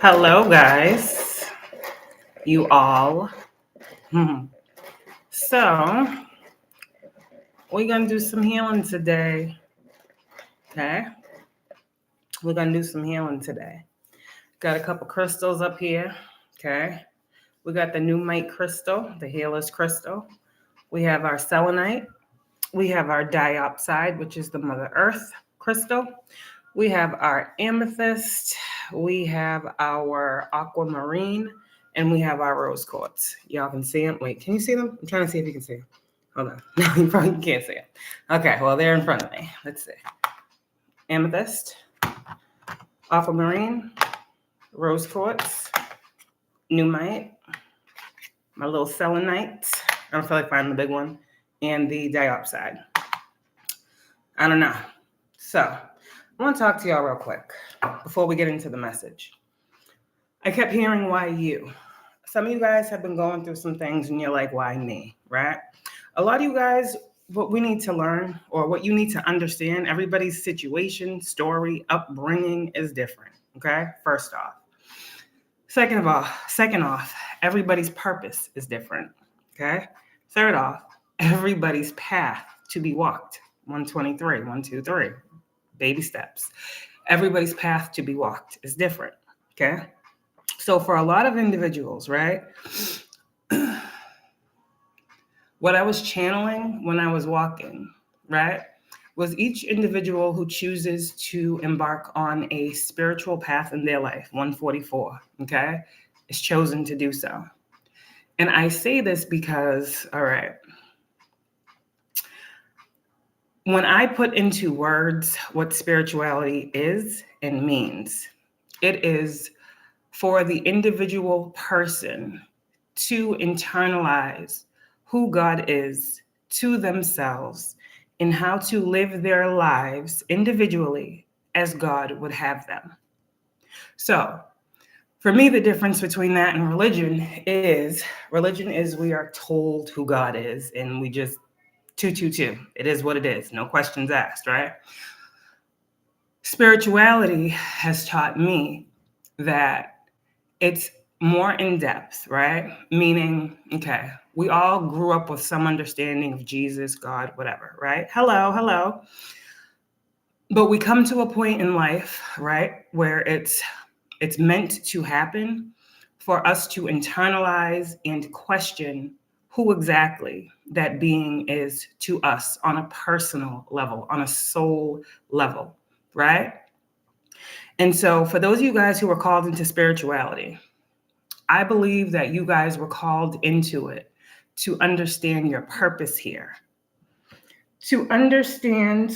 Hello, guys. You all. So, we're going to do some healing today. Okay? We're going to do some healing today. Got a couple crystals up here. Okay? We got the new mite crystal, the healer's crystal. We have our selenite. We have our diopside, which is the Mother Earth crystal. We have our amethyst. We have our aquamarine. And we have our rose quartz. Y'all can see them. Wait, can you see them? I'm trying to see if you can see them. Hold on. No, you probably can't see them. Okay, well, they're in front of me. Let's see. Amethyst, aquamarine, rose quartz, numite, my little selenite. I don't feel like finding the big one. And the diopside. I don't know. So, I want to talk to y'all real quick before we get into the message. I kept hearing, why you? Some of you guys have been going through some things and you're like, why me, right? A lot of you guys, what we need to learn or what you need to understand, everybody's situation, story, upbringing is different, okay? First off. Second off, everybody's purpose is different, okay? Third off, everybody's path to be walked. 123, 1, 2, 3, baby steps. Everybody's path to be walked is different, okay? So for a lot of individuals, right, what I was channeling when I was walking, right, was each individual who chooses to embark on a spiritual path in their life, 144, okay, is chosen to do so. And I say this because, all right, when I put into words what spirituality is and means, it is for the individual person to internalize who God is to themselves and how to live their lives individually as God would have them. So, for me, the difference between that and religion is we are told who God is and we just 222. It is what it is. No questions asked, right? Spirituality has taught me that it's more in depth, right? Meaning, okay, we all grew up with some understanding of Jesus, God, whatever, right? Hello. But we come to a point in life, right, where it's meant to happen for us to internalize and question who exactly that being is to us on a personal level, on a soul level, right? And so for those of you guys who are called into spirituality, I believe that you guys were called into it to understand your purpose here, to understand,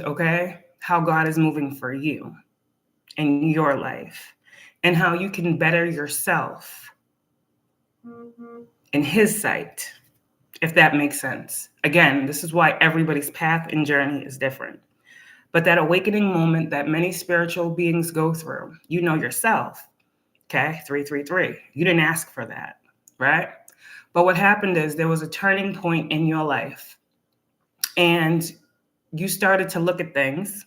okay, how God is moving for you in your life and how you can better yourself in His sight, if that makes sense. Again, this is why everybody's path and journey is different. But that awakening moment that many spiritual beings go through, you know yourself, okay, 333. You didn't ask for that, right? But what happened is there was a turning point in your life and you started to look at things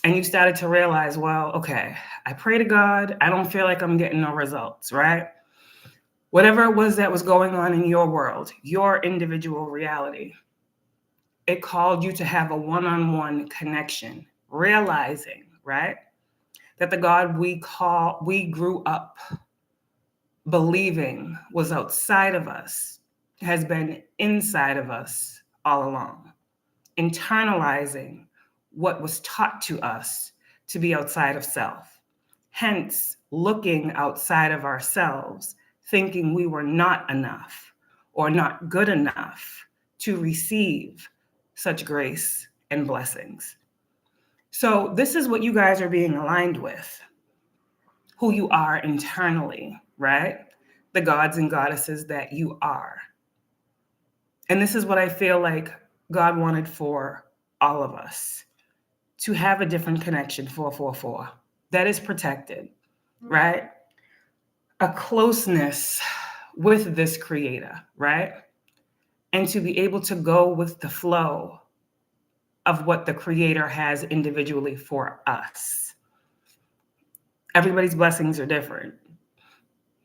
and you started to realize, well, okay, I pray to God. I don't feel like I'm getting no results, right? Whatever it was that was going on in your world, your individual reality, it called you to have a one-on-one connection, realizing, right, that the God we grew up believing was outside of us has been inside of us all along, internalizing what was taught to us to be outside of self. Hence, looking outside of ourselves, thinking we were not enough or not good enough to receive such grace and blessings. So this is what you guys are being aligned with, who you are internally, right? The gods and goddesses that you are. And this is what I feel like God wanted for all of us, to have a different connection, 444, that is protected, right? A closeness with this creator, right? And to be able to go with the flow of what the creator has individually for us. Everybody's blessings are different,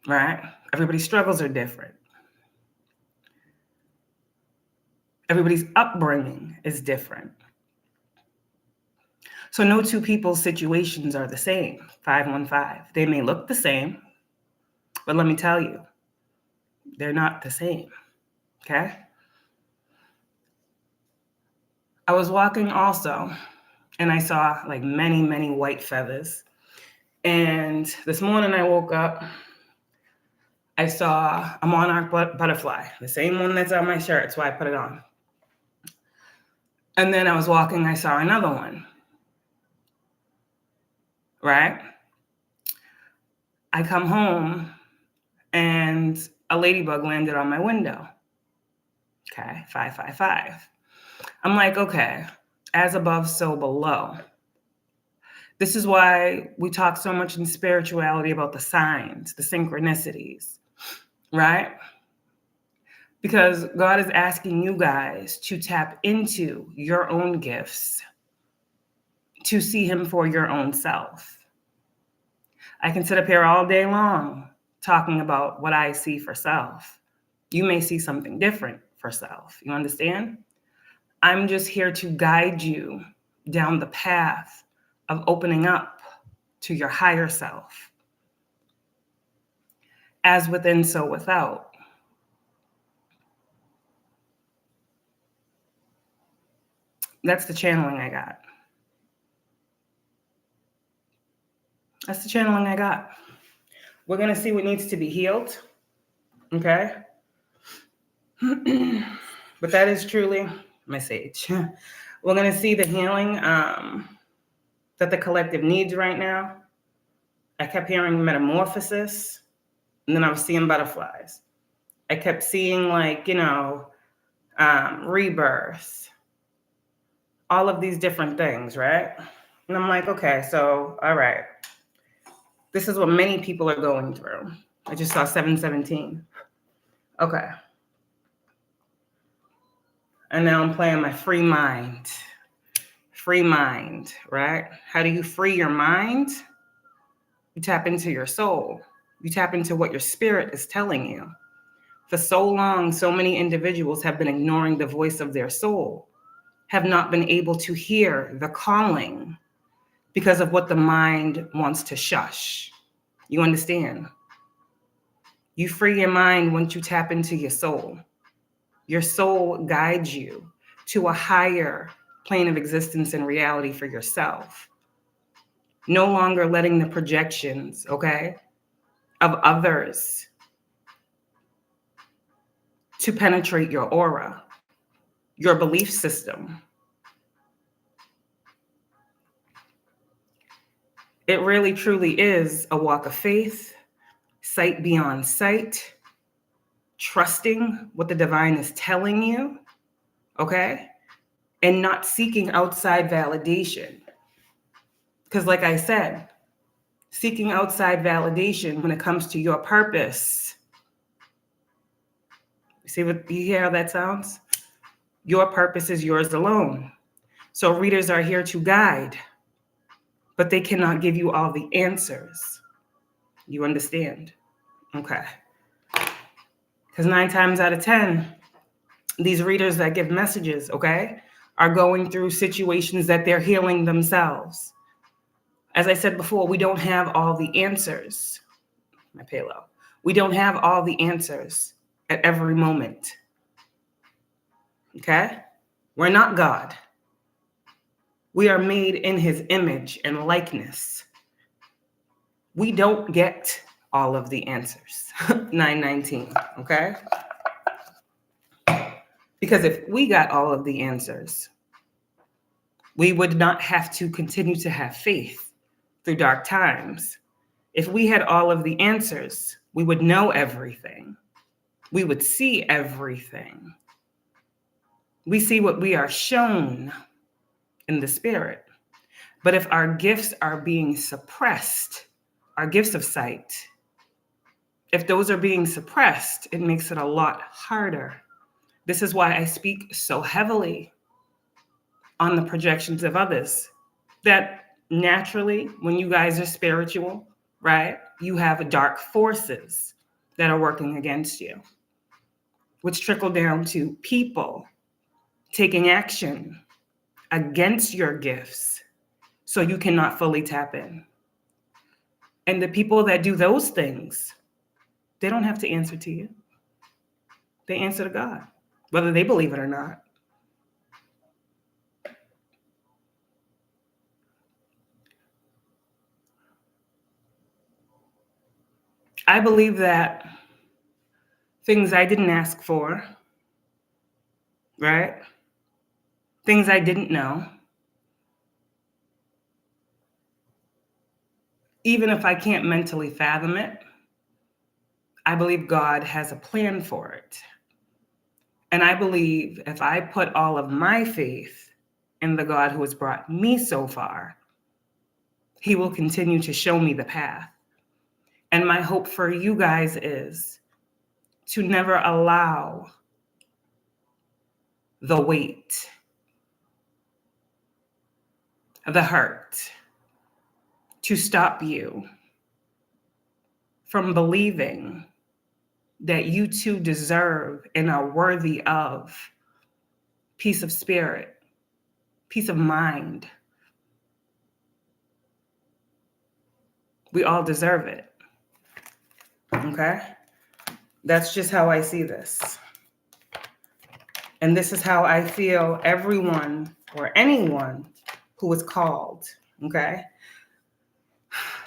right? Everybody's struggles are different. Everybody's upbringing is different. So no two people's situations are the same. 515. They may look the same, but let me tell you, they're not the same. Okay? I was walking also, and I saw like many, many white feathers. And this morning I woke up, I saw a monarch butterfly, the same one that's on my shirt. That's why I put it on. And then I was walking, I saw another one. Right? I come home and a ladybug landed on my window. Okay, 555. I'm like, okay, as above, so below. This is why we talk so much in spirituality about the signs, the synchronicities, right? Because God is asking you guys to tap into your own gifts, to see him for your own self. I can sit up here all day long talking about what I see for self. You may see something different for self. You understand? I'm just here to guide you down the path of opening up to your higher self. As within, so without. That's the channeling I got. That's the channeling I got. We're going to see what needs to be healed. Okay? But that is truly my sage. We're going to see the healing that the collective needs right now. I kept hearing metamorphosis, and then I was seeing butterflies. I kept seeing rebirth, all of these different things, right? And I'm like, okay, so, all right. This is what many people are going through. I just saw 717. Okay. And now I'm playing my free mind. Free mind, right? How do you free your mind? You tap into your soul. You tap into what your spirit is telling you. For so long, so many individuals have been ignoring the voice of their soul, have not been able to hear the calling because of what the mind wants to shush. You understand? You free your mind once you tap into your soul. Your soul guides you to a higher plane of existence and reality for yourself. No longer letting the projections, okay, of others to penetrate your aura, your belief system. It really truly is a walk of faith, sight beyond sight, trusting what the divine is telling you, okay? And not seeking outside validation. Because like I said, seeking outside validation when it comes to your purpose. You hear how that sounds? Your purpose is yours alone. So readers are here to guide, but they cannot give you all the answers. You understand? Okay. Because 9 times out of 10, these readers that give messages, okay, are going through situations that they're healing themselves. As I said before, we don't have all the answers. My payload. We don't have all the answers at every moment. Okay? We're not God. We are made in his image and likeness. We don't get all of the answers. 919, okay? Because if we got all of the answers, we would not have to continue to have faith through dark times. If we had all of the answers, we would know everything. We would see everything. We see what we are shown in the spirit. But if our gifts are being suppressed, our gifts of sight, if those are being suppressed, it makes it a lot harder. This is why I speak so heavily on the projections of others, that naturally, when you guys are spiritual, right? You have dark forces that are working against you, which trickle down to people taking action against your gifts so you cannot fully tap in. And the people that do those things, they don't have to answer to you. They answer to God, whether they believe it or not. I believe that things I didn't ask for, right? Things I didn't know, even if I can't mentally fathom it, I believe God has a plan for it. And I believe if I put all of my faith in the God who has brought me so far, he will continue to show me the path. And my hope for you guys is to never allow the weight, the hurt, to stop you from believing that you too deserve and are worthy of peace of spirit, peace of mind. We all deserve it. Okay? That's just how I see this. And this is how I feel everyone or anyone who is called, okay,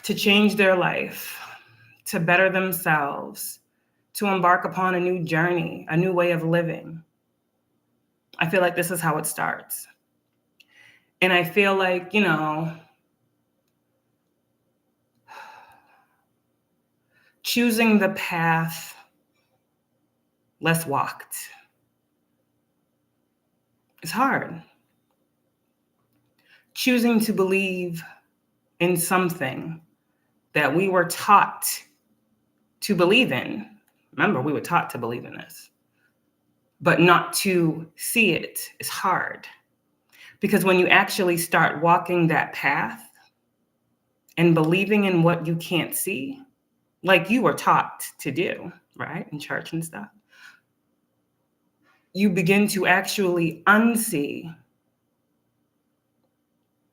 to change their life, to better themselves, to embark upon a new journey, a new way of living. I feel like this is how it starts. And I feel like, choosing the path less walked is hard. Choosing to believe in something that we were taught to believe in. Remember, we were taught to believe in this, but not to see it is hard. Because when you actually start walking that path and believing in what you can't see, like you were taught to do, right, in church and stuff, you begin to actually unsee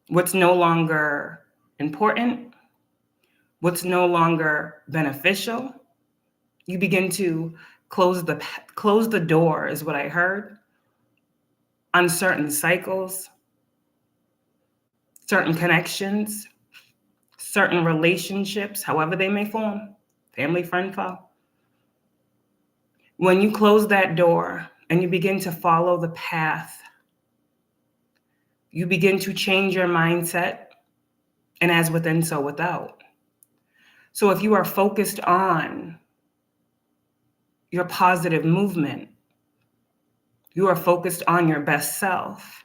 what's no longer important, what's no longer beneficial. You begin to close the door, is what I heard, on certain cycles, certain connections, certain relationships, however they may form, family, friend, foe. When you close that door and you begin to follow the path, you begin to change your mindset, and as within, so without. So if you are focused on your positive movement, you are focused on your best self,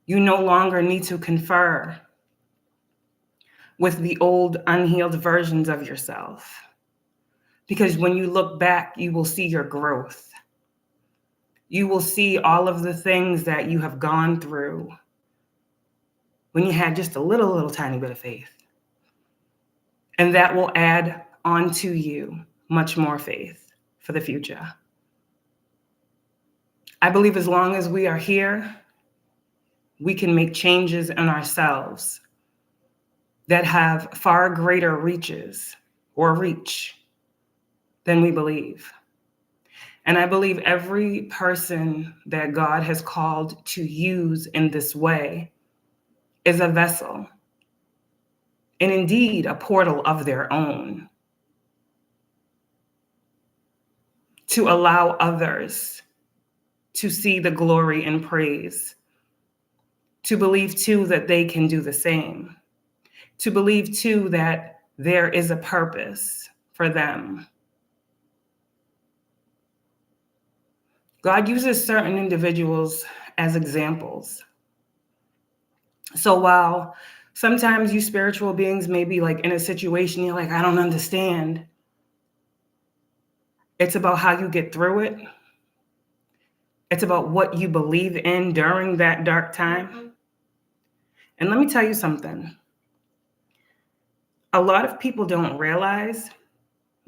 you no longer need to confer with the old unhealed versions of yourself. Because when you look back, you will see your growth. You will see all of the things that you have gone through when you had just a little tiny bit of faith. And that will add onto you much more faith for the future. I believe as long as we are here, we can make changes in ourselves that have far greater reaches or reach than we believe. And I believe every person that God has called to use in this way is a vessel, and indeed a portal of their own, to allow others to see the glory and praise, to believe too that they can do the same, to believe too that there is a purpose for them. God uses certain individuals as examples. So while sometimes you spiritual beings may be like in a situation, you're like, I don't understand. It's about how you get through it. It's about what you believe in during that dark time. And let me tell you something. A lot of people don't realize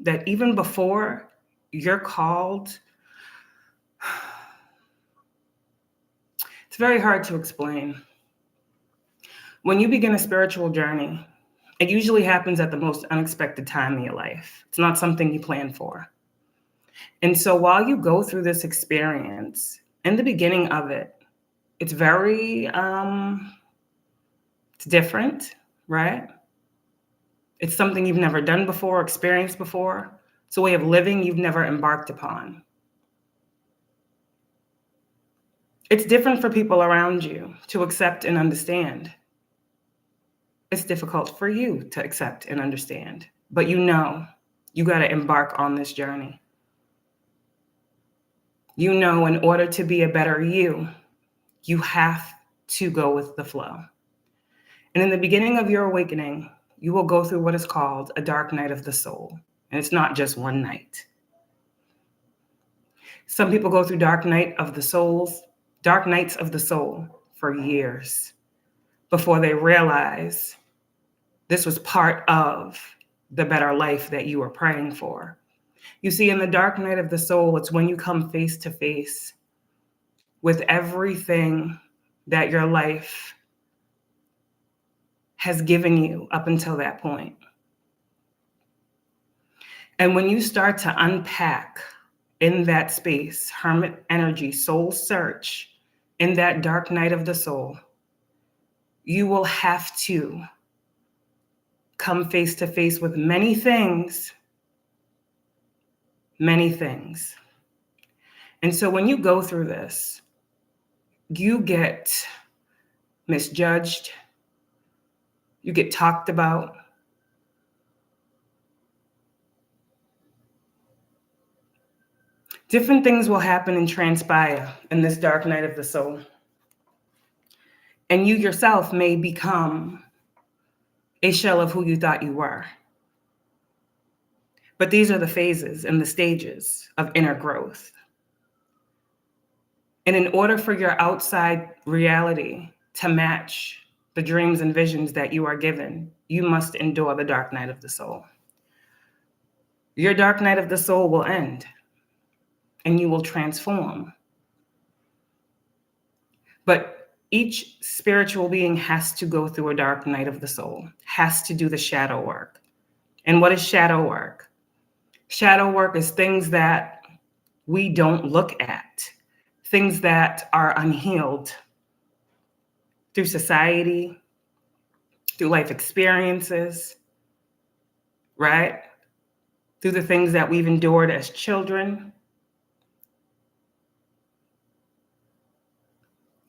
that even before you're called, it's very hard to explain. When you begin a spiritual journey, it usually happens at the most unexpected time in your life. It's not something you plan for. And so while you go through this experience, in the beginning of it, it's very, it's different, right? It's something you've never done before, experienced before. It's a way of living you've never embarked upon. It's different for people around you to accept and understand. It's difficult for you to accept and understand, but you know you got to embark on this journey. You know, in order to be a better you, you have to go with the flow. And in the beginning of your awakening, you will go through what is called a dark night of the soul. And it's not just one night. Some people go through dark nights of the soul for years before they realize this was part of the better life that you were praying for. You see, in the dark night of the soul, it's when you come face to face with everything that your life has given you up until that point. And when you start to unpack in that space, hermit energy, soul search, in that dark night of the soul, you will have to come face to face with many things. And so when you go through this, you get misjudged, you get talked about. Different things will happen and transpire in this dark night of the soul. And you yourself may become a shell of who you thought you were. But these are the phases and the stages of inner growth. And in order for your outside reality to match the dreams and visions that you are given, you must endure the dark night of the soul. Your dark night of the soul will end, and you will transform. But each spiritual being has to go through a dark night of the soul, has to do the shadow work. And what is shadow work? Shadow work is things that we don't look at, things that are unhealed through society, through life experiences, right? Through the things that we've endured as children.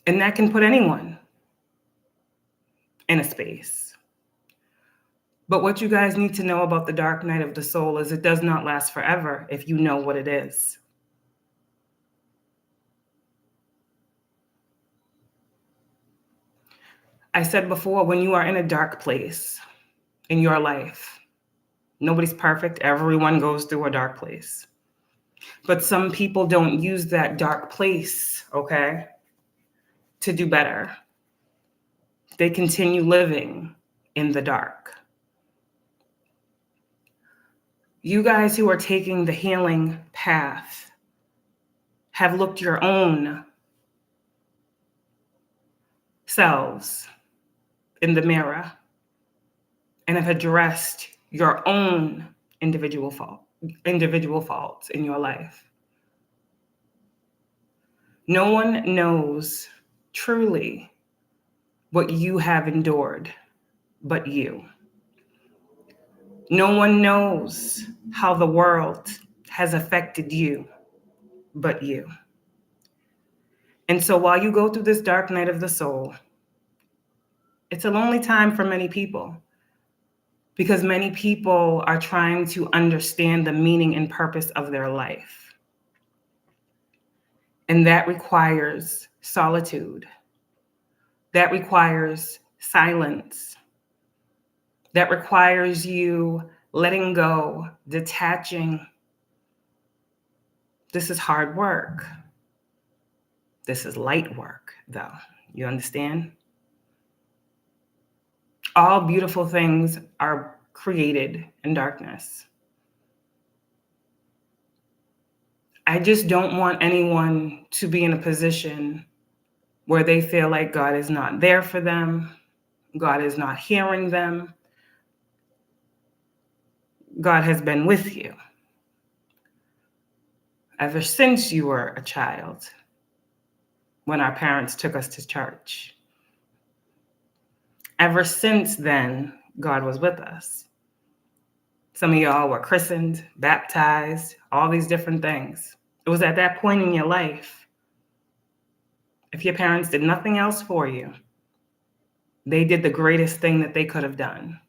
And that can put anyone in a space. But what you guys need to know about the dark night of the soul is it does not last forever if you know what it is. I said before, when you are in a dark place in your life, nobody's perfect. Everyone goes through a dark place. But some people don't use that dark place, okay, to do better. They continue living in the dark. You guys who are taking the healing path have looked your own selves in the mirror and have addressed your own individual faults in your life. No one knows truly what you have endured but you. No one knows how the world has affected you but you. And so while you go through this dark night of the soul, it's a lonely time for many people because many people are trying to understand the meaning and purpose of their life. And that requires solitude. That requires silence. That requires you letting go, detaching. This is hard work. This is light work, though. You understand? All beautiful things are created in darkness. I just don't want anyone to be in a position where they feel like God is not there for them, God is not hearing them. God has been with you ever since you were a child, when our parents took us to church. Ever since then, God was with us. Some of y'all were christened, baptized, all these different things. It was at that point in your life, if your parents did nothing else for you, they did the greatest thing that they could have done.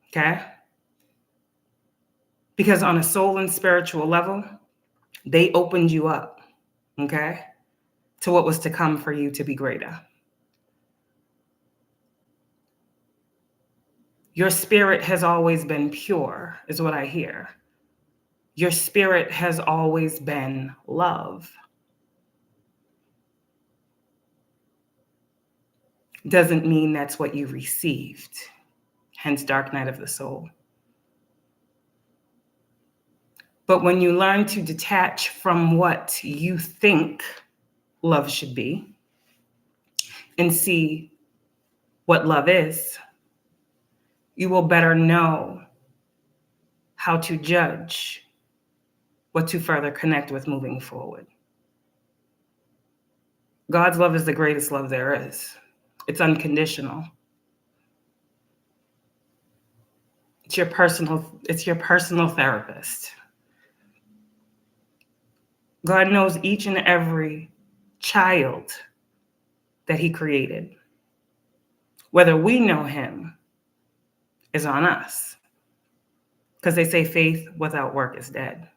Okay? Because on a soul and spiritual level, they opened you up, okay, to what was to come for you to be greater. Your spirit has always been pure, is what I hear. Your spirit has always been love. Doesn't mean that's what you received, hence dark night of the soul. But when you learn to detach from what you think love should be and see what love is, you will better know how to judge what to further connect with moving forward. God's love is the greatest love there is. It's unconditional. It's your personal therapist. God knows each and every child that he created. Whether we know him is on us. Because they say faith without work is dead.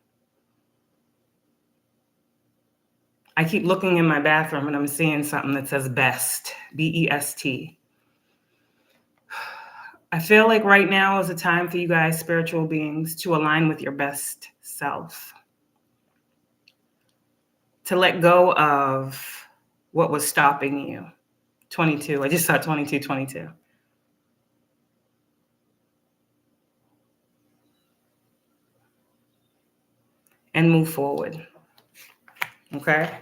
I keep looking in my bathroom and I'm seeing something that says best, B-E-S-T. I feel like right now is a time for you guys, spiritual beings, to align with your best self. To let go of what was stopping you. 22. I just saw 22. And move forward. Okay?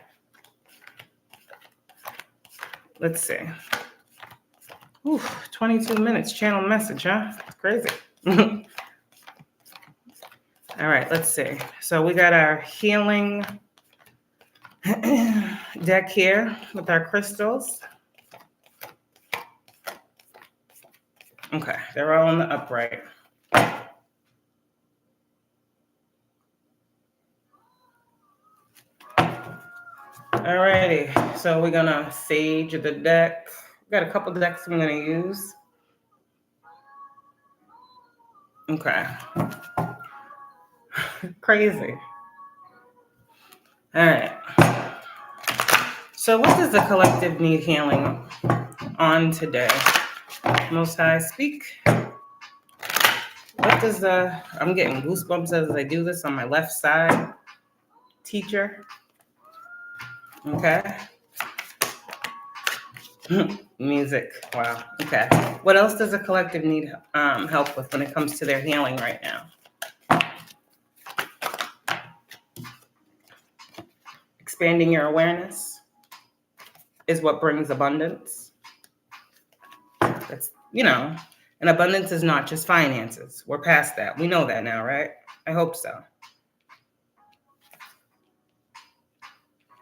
Let's see. Ooh, 22 minutes, channel message, huh? It's crazy. All right, let's see. So we got our healing deck here with our crystals. Okay, they're all in the upright. All righty, so we're gonna sage the deck. We got a couple decks I'm gonna use. Okay. Crazy. All right. So what does the collective need healing on today? Most High, speak. What does I'm getting goosebumps as I do this on my left side. Teacher. Okay. Music. Wow. Okay. What else does the collective need help with when it comes to their healing right now? Expanding your awareness is what brings abundance. That's, and abundance is not just finances. We're past that. We know that now, right? I hope so.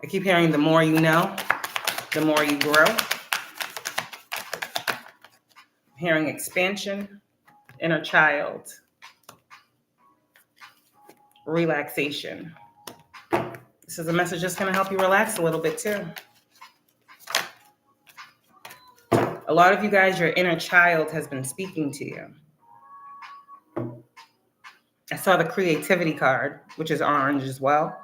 I keep hearing the more you know, the more you grow. I'm hearing expansion, inner child, relaxation. This is a message that's going to help you relax a little bit too. A lot of you guys, your inner child has been speaking to you. I saw the creativity card, which is orange as well.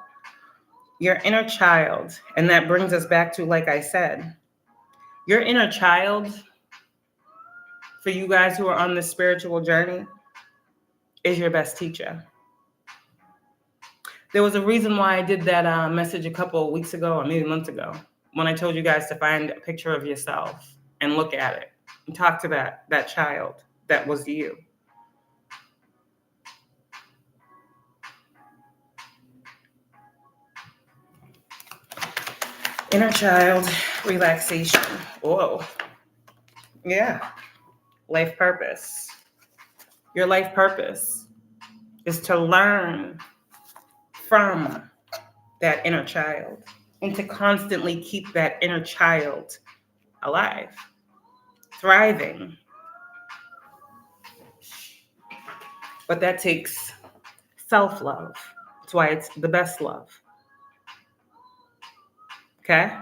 Your inner child, and that brings us back to, like I said, your inner child, for you guys who are on this spiritual journey, is your best teacher. There was a reason why I did that message a couple of weeks ago, or maybe months ago, when I told you guys to find a picture of yourself and look at it and talk to that child that was you. Inner child relaxation. Whoa. Yeah. Life purpose. Your life purpose is to learn from that inner child and to constantly keep that inner child alive, thriving. But that takes self-love. That's why it's the best love. Okay?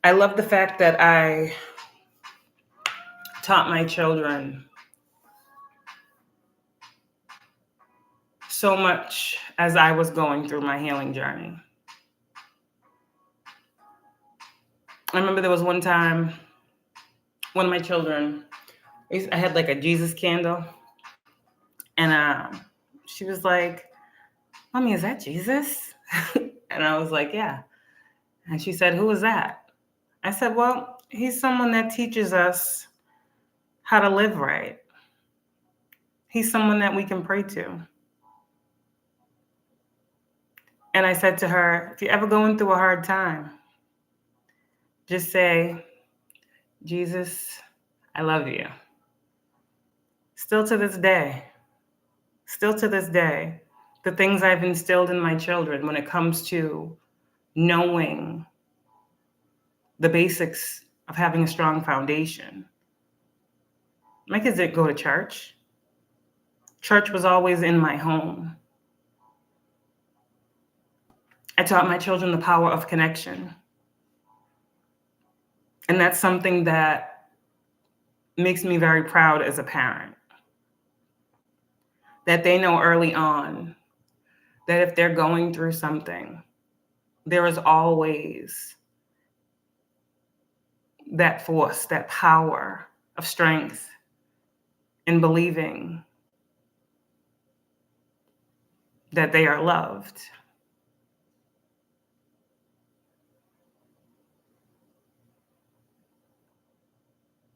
I love the fact that I taught my children so much as I was going through my healing journey. I remember there was one time, one of my children, I had like a Jesus candle, and she was like, "Mommy, is that Jesus?" And I was like, "Yeah." And she said, "Who is that?" I said, "Well, he's someone that teaches us how to live right. He's someone that we can pray to." And I said to her, "If you're ever going through a hard time, just say, 'Jesus, I love you.'" Still to this day, the things I've instilled in my children when it comes to knowing the basics of having a strong foundation. My kids didn't go to church. Church was always in my home. I taught my children the power of connection. And that's something that makes me very proud as a parent. That they know early on that if they're going through something, there is always that force, that power of strength in believing that they are loved.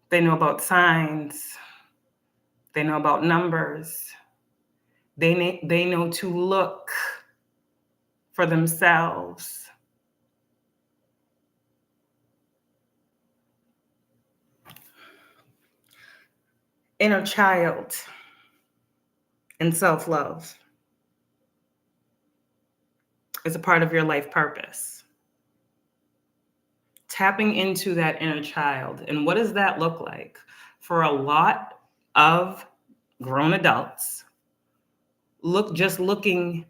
They know about signs. They know about numbers. They know to look for themselves. Inner child and self-love is a part of your life purpose. Tapping into that inner child. And what does that look like? For a lot of grown adults, looking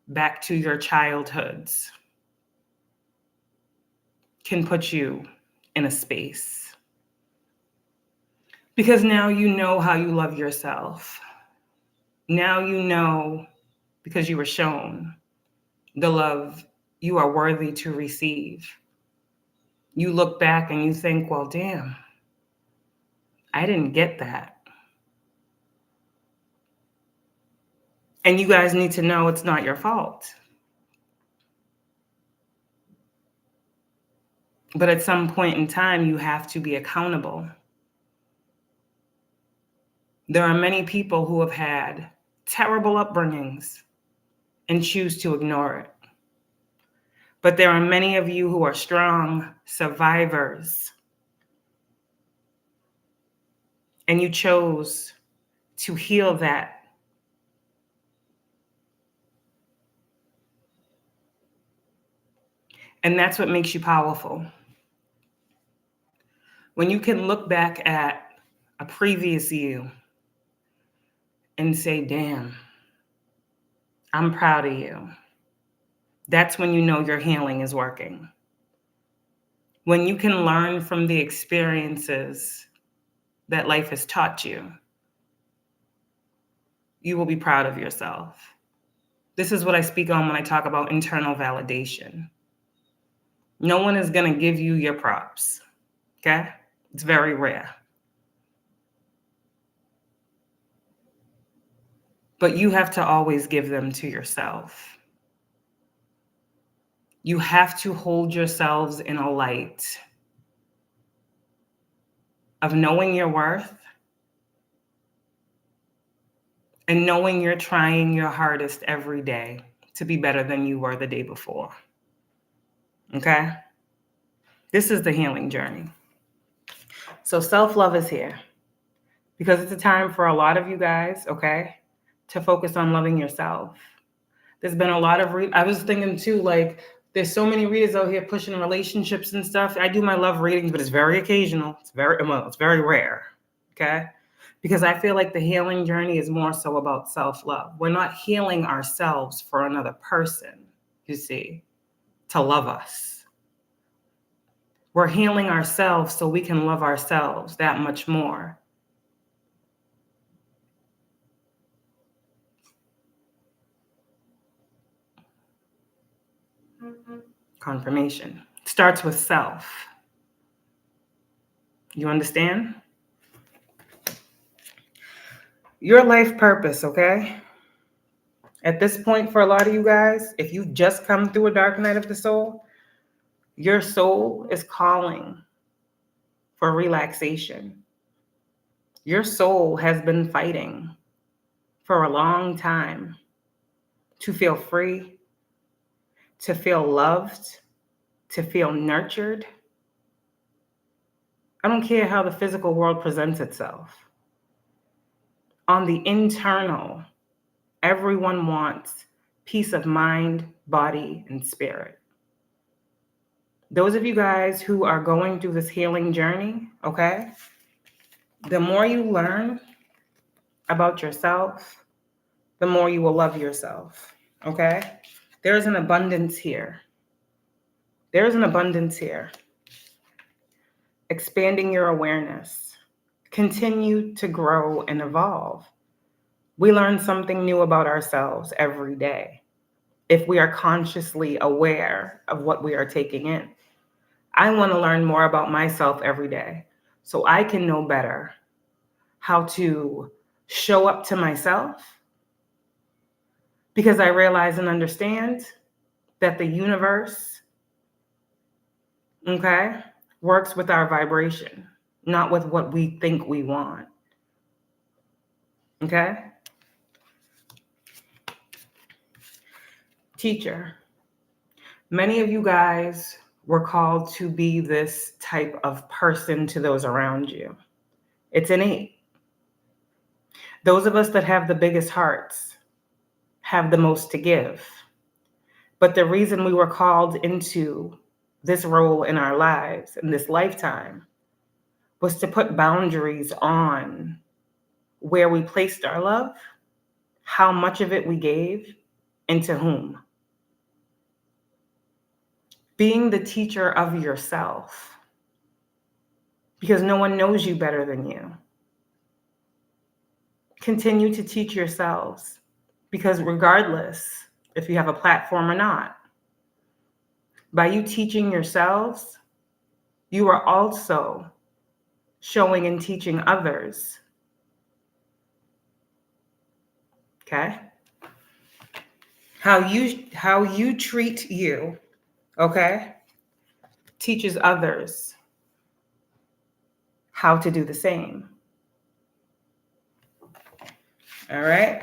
back to your childhoods can put you in a space. Because now you know how you love yourself. Now you know, because you were shown the love you are worthy to receive. You look back and you think, well, damn, I didn't get that. And you guys need to know it's not your fault. But at some point in time, you have to be accountable. There are many people who have had terrible upbringings and choose to ignore it. But there are many of you who are strong survivors, and you chose to heal that. And that's what makes you powerful. When you can look back at a previous you and say, damn, I'm proud of you. That's when you know your healing is working. When you can learn from the experiences that life has taught you, you will be proud of yourself. This is what I speak on when I talk about internal validation. No one is going to give you your props, okay? It's very rare. But you have to always give them to yourself. You have to hold yourselves in a light of knowing your worth and knowing you're trying your hardest every day to be better than you were the day before. Okay? This is the healing journey. So self-love is here because it's a time for a lot of you guys, okay, to focus on loving yourself. There's been a lot of, I was thinking too, like, there's so many readers out here pushing relationships and stuff. I do my love readings, but it's very occasional. It's very rare, okay? Because I feel like the healing journey is more so about self-love. We're not healing ourselves for another person, you see, to love us. We're healing ourselves so we can love ourselves that much more. Confirmation. Starts with self. You understand? Your life purpose, okay? At this point, for a lot of you guys, if you've just come through a dark night of the soul, your soul is calling for relaxation. Your soul has been fighting for a long time to feel free, to feel loved, to feel nurtured. I don't care how the physical world presents itself. On the internal, everyone wants peace of mind, body, and spirit. Those of you guys who are going through this healing journey, okay, the more you learn about yourself, the more you will love yourself, okay? There's an abundance here. There's an abundance here. Expanding your awareness. Continue to grow and evolve. We learn something new about ourselves every day if we are consciously aware of what we are taking in. I want to learn more about myself every day so I can know better how to show up to myself, because I realize and understand that the universe, okay, works with our vibration, not with what we think we want. Okay? Teacher, many of you guys were called to be this type of person to those around you. It's innate. Those of us that have the biggest hearts have the most to give. But the reason we were called into this role in our lives, in this lifetime, was to put boundaries on where we placed our love, how much of it we gave, and to whom. Being the teacher of yourself, because no one knows you better than you. Continue to teach yourselves, because regardless if you have a platform or not, by you teaching yourselves, you are also showing and teaching others. Okay? How you treat you, okay, teaches others how to do the same. All right?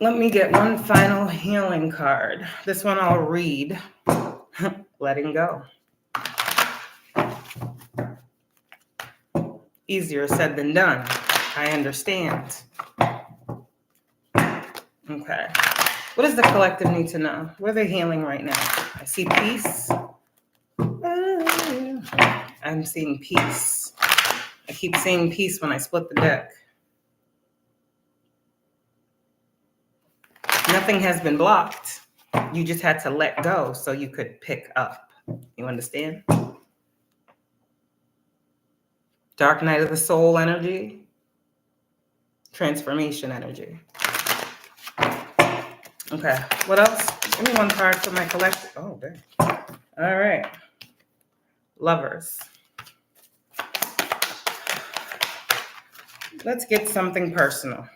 Let me get one final healing card. This one I'll read. Letting go. Easier said than done. I understand. Okay. What does the collective need to know? What are they healing right now? I see peace. I'm seeing peace. I keep seeing peace when I split the deck. Nothing has been blocked. You just had to let go so you could pick up. You understand? Dark night of the soul energy. Transformation energy. Okay, what else? Give me one card for my collective. Oh, dang. All right. Lovers. Let's get something personal.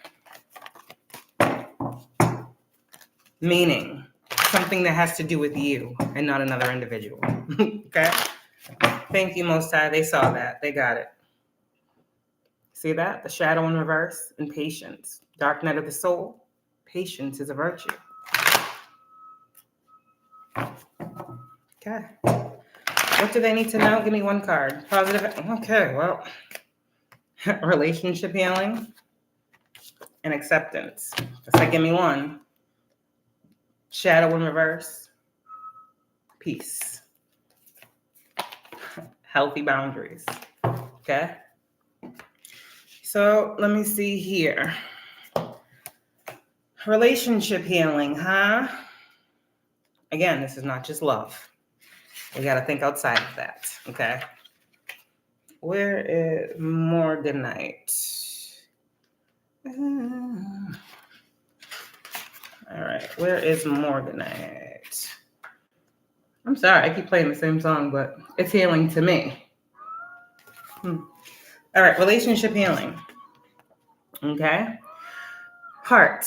Meaning, something that has to do with you and not another individual. Okay? Thank you, Most High. They saw that. They got it. See that? The shadow in reverse and patience. Dark night of the soul. Patience is a virtue. Okay. What do they need to know? Give me one card. Positive. Okay, well, relationship healing and acceptance. Just like, give me one. Shadow in reverse. Peace. Healthy boundaries. Okay. So let me see here. Relationship healing, huh? Again, this is not just love. We got to think outside of that. Okay. Where is Morganite? All right. Where is Morganite? I'm sorry. I keep playing the same song, but it's healing to me. All right. Relationship healing. Okay. Heart.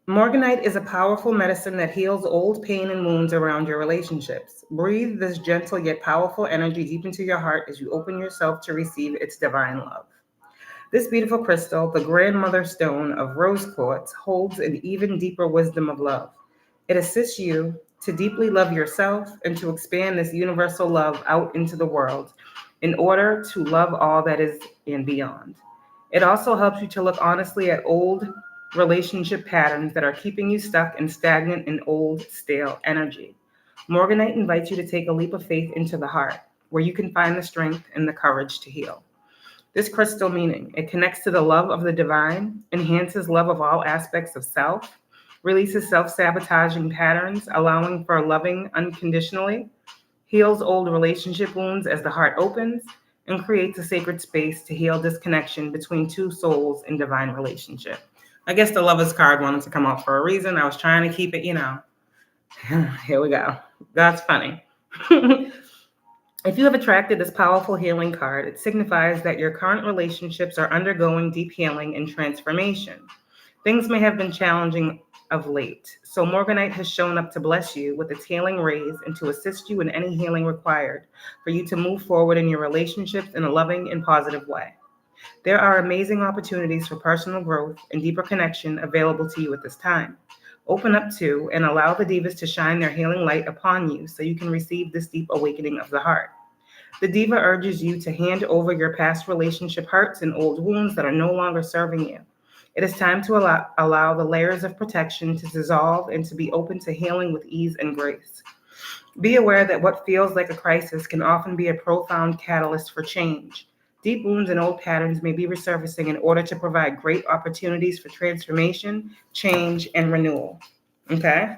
Morganite is a powerful medicine that heals old pain and wounds around your relationships. Breathe this gentle yet powerful energy deep into your heart as you open yourself to receive its divine love. This beautiful crystal, the grandmother stone of rose quartz, holds an even deeper wisdom of love. It assists you to deeply love yourself and to expand this universal love out into the world in order to love all that is and beyond. It also helps you to look honestly at old relationship patterns that are keeping you stuck and stagnant in old, stale energy. Morganite invites you to take a leap of faith into the heart, where you can find the strength and the courage to heal. This crystal meaning, it connects to the love of the divine, enhances love of all aspects of self, releases self-sabotaging patterns, allowing for loving unconditionally, heals old relationship wounds as the heart opens, and creates a sacred space to heal disconnection between two souls in divine relationship. I guess the Lovers card wanted to come out for a reason. I was trying to keep it, here we go. That's funny. If you have attracted this powerful healing card, it signifies that your current relationships are undergoing deep healing and transformation. Things may have been challenging of late, so Morganite has shown up to bless you with its healing rays and to assist you in any healing required for you to move forward in your relationships in a loving and positive way. There are amazing opportunities for personal growth and deeper connection available to you at this time. Open up to and allow the divas to shine their healing light upon you so you can receive this deep awakening of the heart. The diva urges you to hand over your past relationship hurts and old wounds that are no longer serving you. It is time to allow the layers of protection to dissolve and to be open to healing with ease and grace. Be aware that what feels like a crisis can often be a profound catalyst for change. Deep wounds and old patterns may be resurfacing in order to provide great opportunities for transformation, change, and renewal. Okay?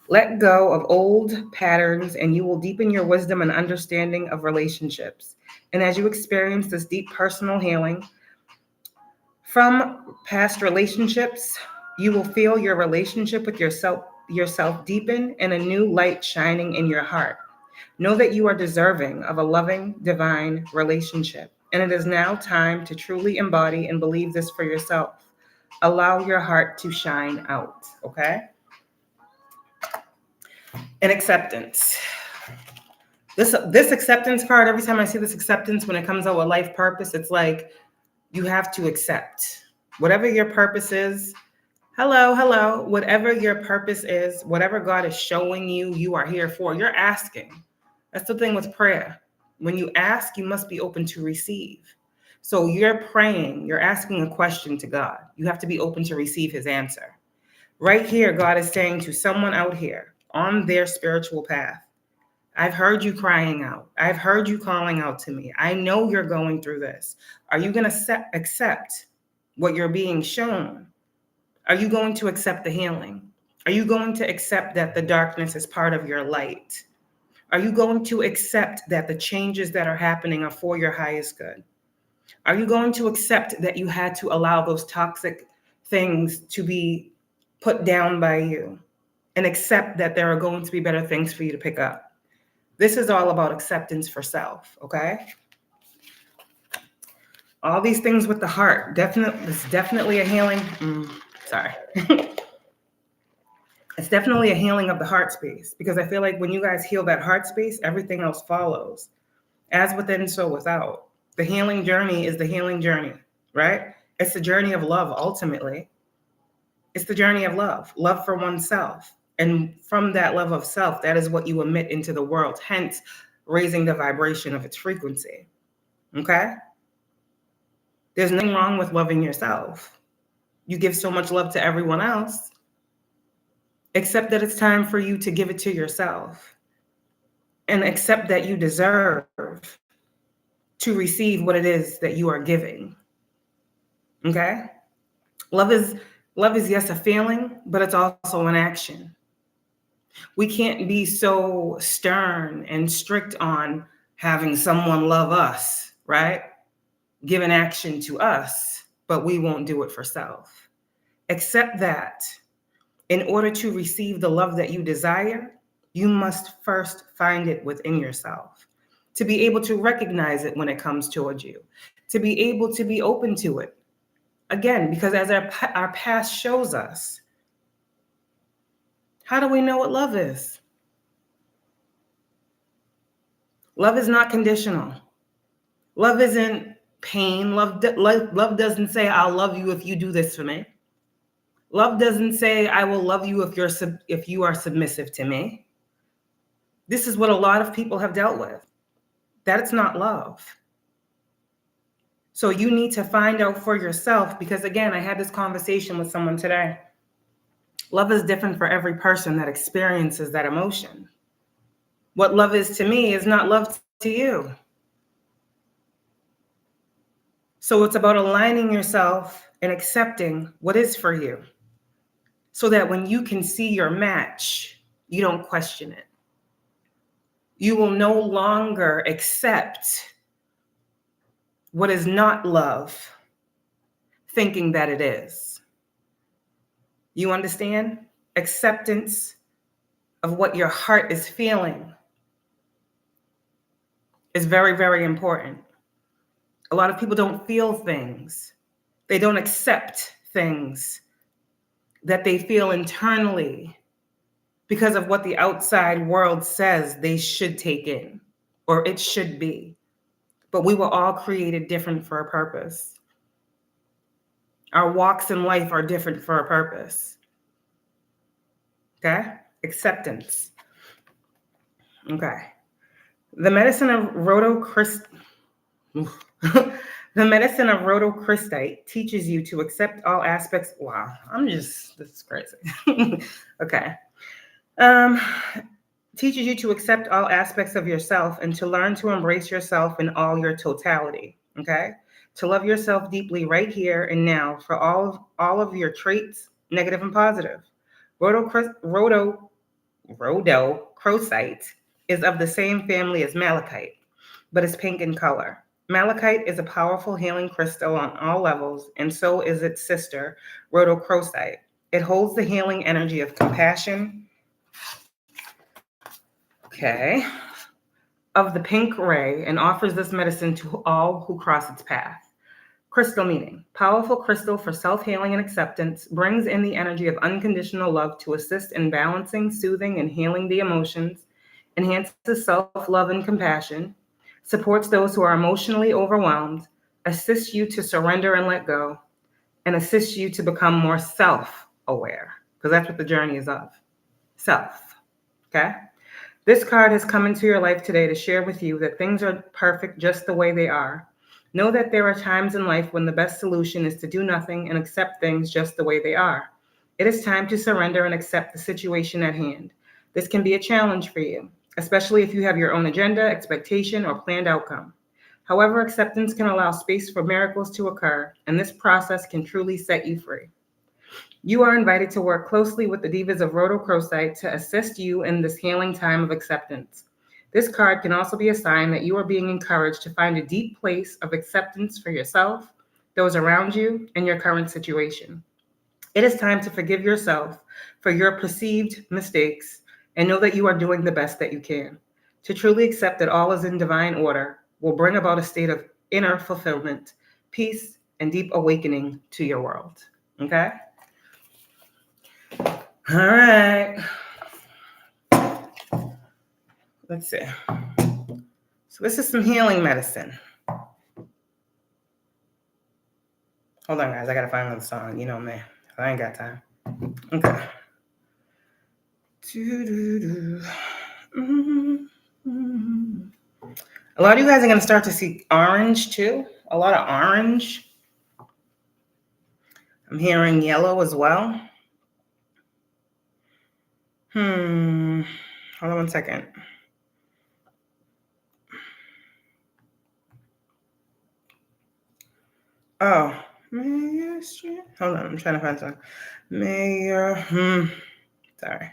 Let go of old patterns and you will deepen your wisdom and understanding of relationships. And as you experience this deep personal healing from past relationships, you will feel your relationship with yourself deepen and a new light shining in your heart. Know that you are deserving of a loving, divine relationship. And it is now time to truly embody and believe this for yourself. Allow your heart to shine out, okay? And acceptance. This acceptance card, every time I see this acceptance, when it comes out with life purpose, it's like you have to accept whatever your purpose is. Hello, whatever your purpose is, whatever God is showing you, you are here for. You're asking. That's the thing with prayer. When you ask, you must be open to receive. So you're praying, you're asking a question to God. You have to be open to receive his answer. Right here, God is saying to someone out here on their spiritual path, I've heard you crying out. I've heard you calling out to me. I know you're going through this. Are you going to accept what you're being shown? Are you going to accept the healing? Are you going to accept that the darkness is part of your light? Are you going to accept that the changes that are happening are for your highest good? Are you going to accept that you had to allow those toxic things to be put down by you and accept that there are going to be better things for you to pick up? This is all about acceptance for self, okay? All these things with the heart, it's definitely a healing. Sorry. It's definitely a healing of the heart space, because I feel like when you guys heal that heart space, everything else follows. As within, so without. The healing journey is the healing journey, right? It's the journey of love, ultimately. It's the journey of love for oneself. And from that love of self, that is what you emit into the world, hence raising the vibration of its frequency. Okay? There's nothing wrong with loving yourself. You give so much love to everyone else, except that it's time for you to give it to yourself. And accept that you deserve to receive what it is that you are giving. Okay? Love is yes, a feeling, but it's also an action. We can't be so stern and strict on having someone love us, right? Give an action to us, but we won't do it for self. Accept that in order to receive the love that you desire, you must first find it within yourself, to be able to recognize it when it comes towards you, to be able to be open to it. Again, because as our past shows us, how do we know what love is? Love is not conditional. Love isn't pain. Love doesn't say, I'll love you if you do this for me. Love doesn't say, I will love you if you are submissive to me. This is what a lot of people have dealt with. That's not love. So you need to find out for yourself, because again, I had this conversation with someone today. Love is different for every person that experiences that emotion. What love is to me is not love to you. So it's about aligning yourself and accepting what is for you, so that when you can see your match, you don't question it. You will no longer accept what is not love, thinking that it is. You understand? Acceptance of what your heart is feeling is very, very important. A lot of people don't feel things. They don't accept things that they feel internally because of what the outside world says they should take in, or it should be. But we were all created different for a purpose. Our walks in life are different for a purpose. Okay? Acceptance. Okay. The medicine of rhodochrosite teaches you to accept all aspects. Wow, this is crazy. Okay. Teaches you to accept all aspects of yourself and to learn to embrace yourself in all your totality. Okay. To love yourself deeply right here and now for all of your traits, negative and positive. Rhodochrosite is of the same family as malachite, but is pink in color. Malachite is a powerful healing crystal on all levels, and so is its sister, rhodochrosite. It holds the healing energy of compassion, of the pink ray, and offers this medicine to all who cross its path. Crystal meaning: powerful crystal for self-healing and acceptance, brings in the energy of unconditional love to assist in balancing, soothing, and healing the emotions, enhances self-love and compassion, supports those who are emotionally overwhelmed, assists you to surrender and let go, and assists you to become more self-aware, because that's what the journey is of. Self. Okay? This card has come into your life today to share with you that things are perfect just the way they are. Know that there are times in life when the best solution is to do nothing and accept things just the way they are. It is time to surrender and accept the situation at hand. This can be a challenge for you, especially if you have your own agenda, expectation, or planned outcome. However, acceptance can allow space for miracles to occur, and this process can truly set you free. You are invited to work closely with the Divas of rhodochrosite to assist you in this healing time of acceptance. This card can also be a sign that you are being encouraged to find a deep place of acceptance for yourself, those around you, and your current situation. It is time to forgive yourself for your perceived mistakes and know that you are doing the best that you can. To truly accept that all is in divine order will bring about a state of inner fulfillment, peace, and deep awakening to your world. Okay? All right. Let's see. So this is some healing medicine. Hold on, guys. I got to find another song. You know me. I ain't got time. Okay. A lot of you guys are going to start to see orange too. A lot of orange. I'm hearing yellow as well. Hold on one second. Oh, hold on. I'm trying to find something. Sorry.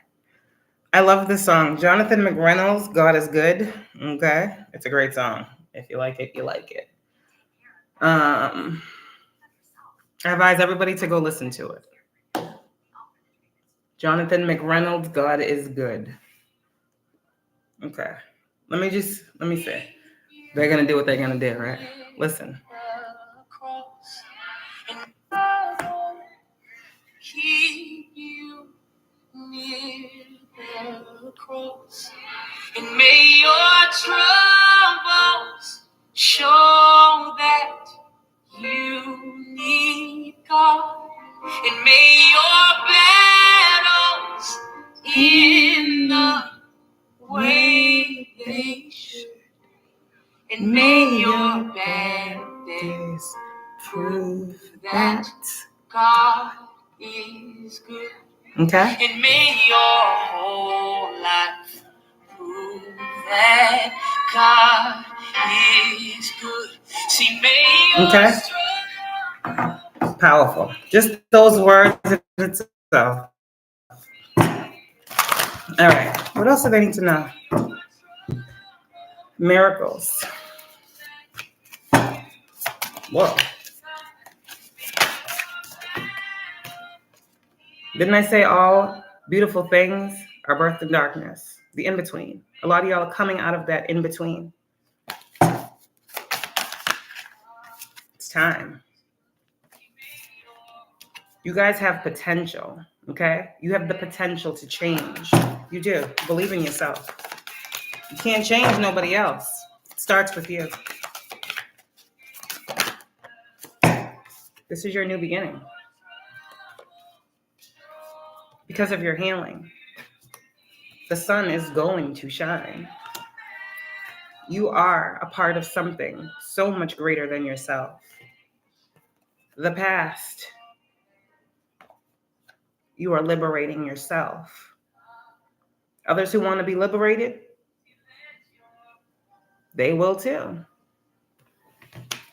I love this song. Jonathan McReynolds, God is Good. Okay. It's a great song. If you like it, you like it. I advise everybody to go listen to it. Jonathan McReynolds, God is Good. Okay. Let me see. They're going to do what they're going to do, right? Listen. Keep you near the cross, and may your troubles show that you need God, and may your battles in the way they should, and may your bad days prove that God is good. Okay. And may your whole life prove that God is good. See, may your struggle. Powerful. Just those words in itself. All right. What else do they need to know? Miracles. Whoa. Didn't I say all beautiful things are birthed in darkness? The in-between. A lot of y'all are coming out of that in-between. It's time. You guys have potential, okay? You have the potential to change. You do. Believe in yourself. You can't change nobody else. It starts with you. This is your new beginning. Because of your healing, the sun is going to shine. You are a part of something so much greater than yourself. The past, you are liberating yourself. Others who want to be liberated, they will too.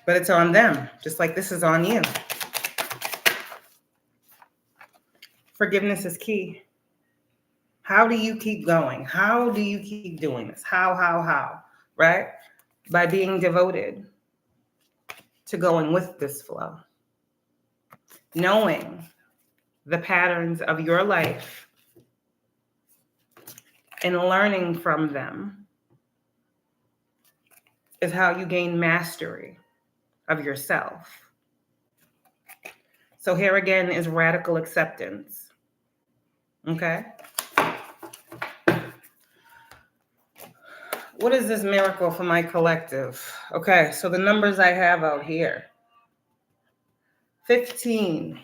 But it's on them, just like this is on you. Forgiveness is key. How do you keep going? How do you keep doing this? How? Right? By being devoted to going with this flow. Knowing the patterns of your life and learning from them is how you gain mastery of yourself. So here again is radical acceptance. Okay? What is this miracle for my collective? Okay, so the numbers I have out here. 15.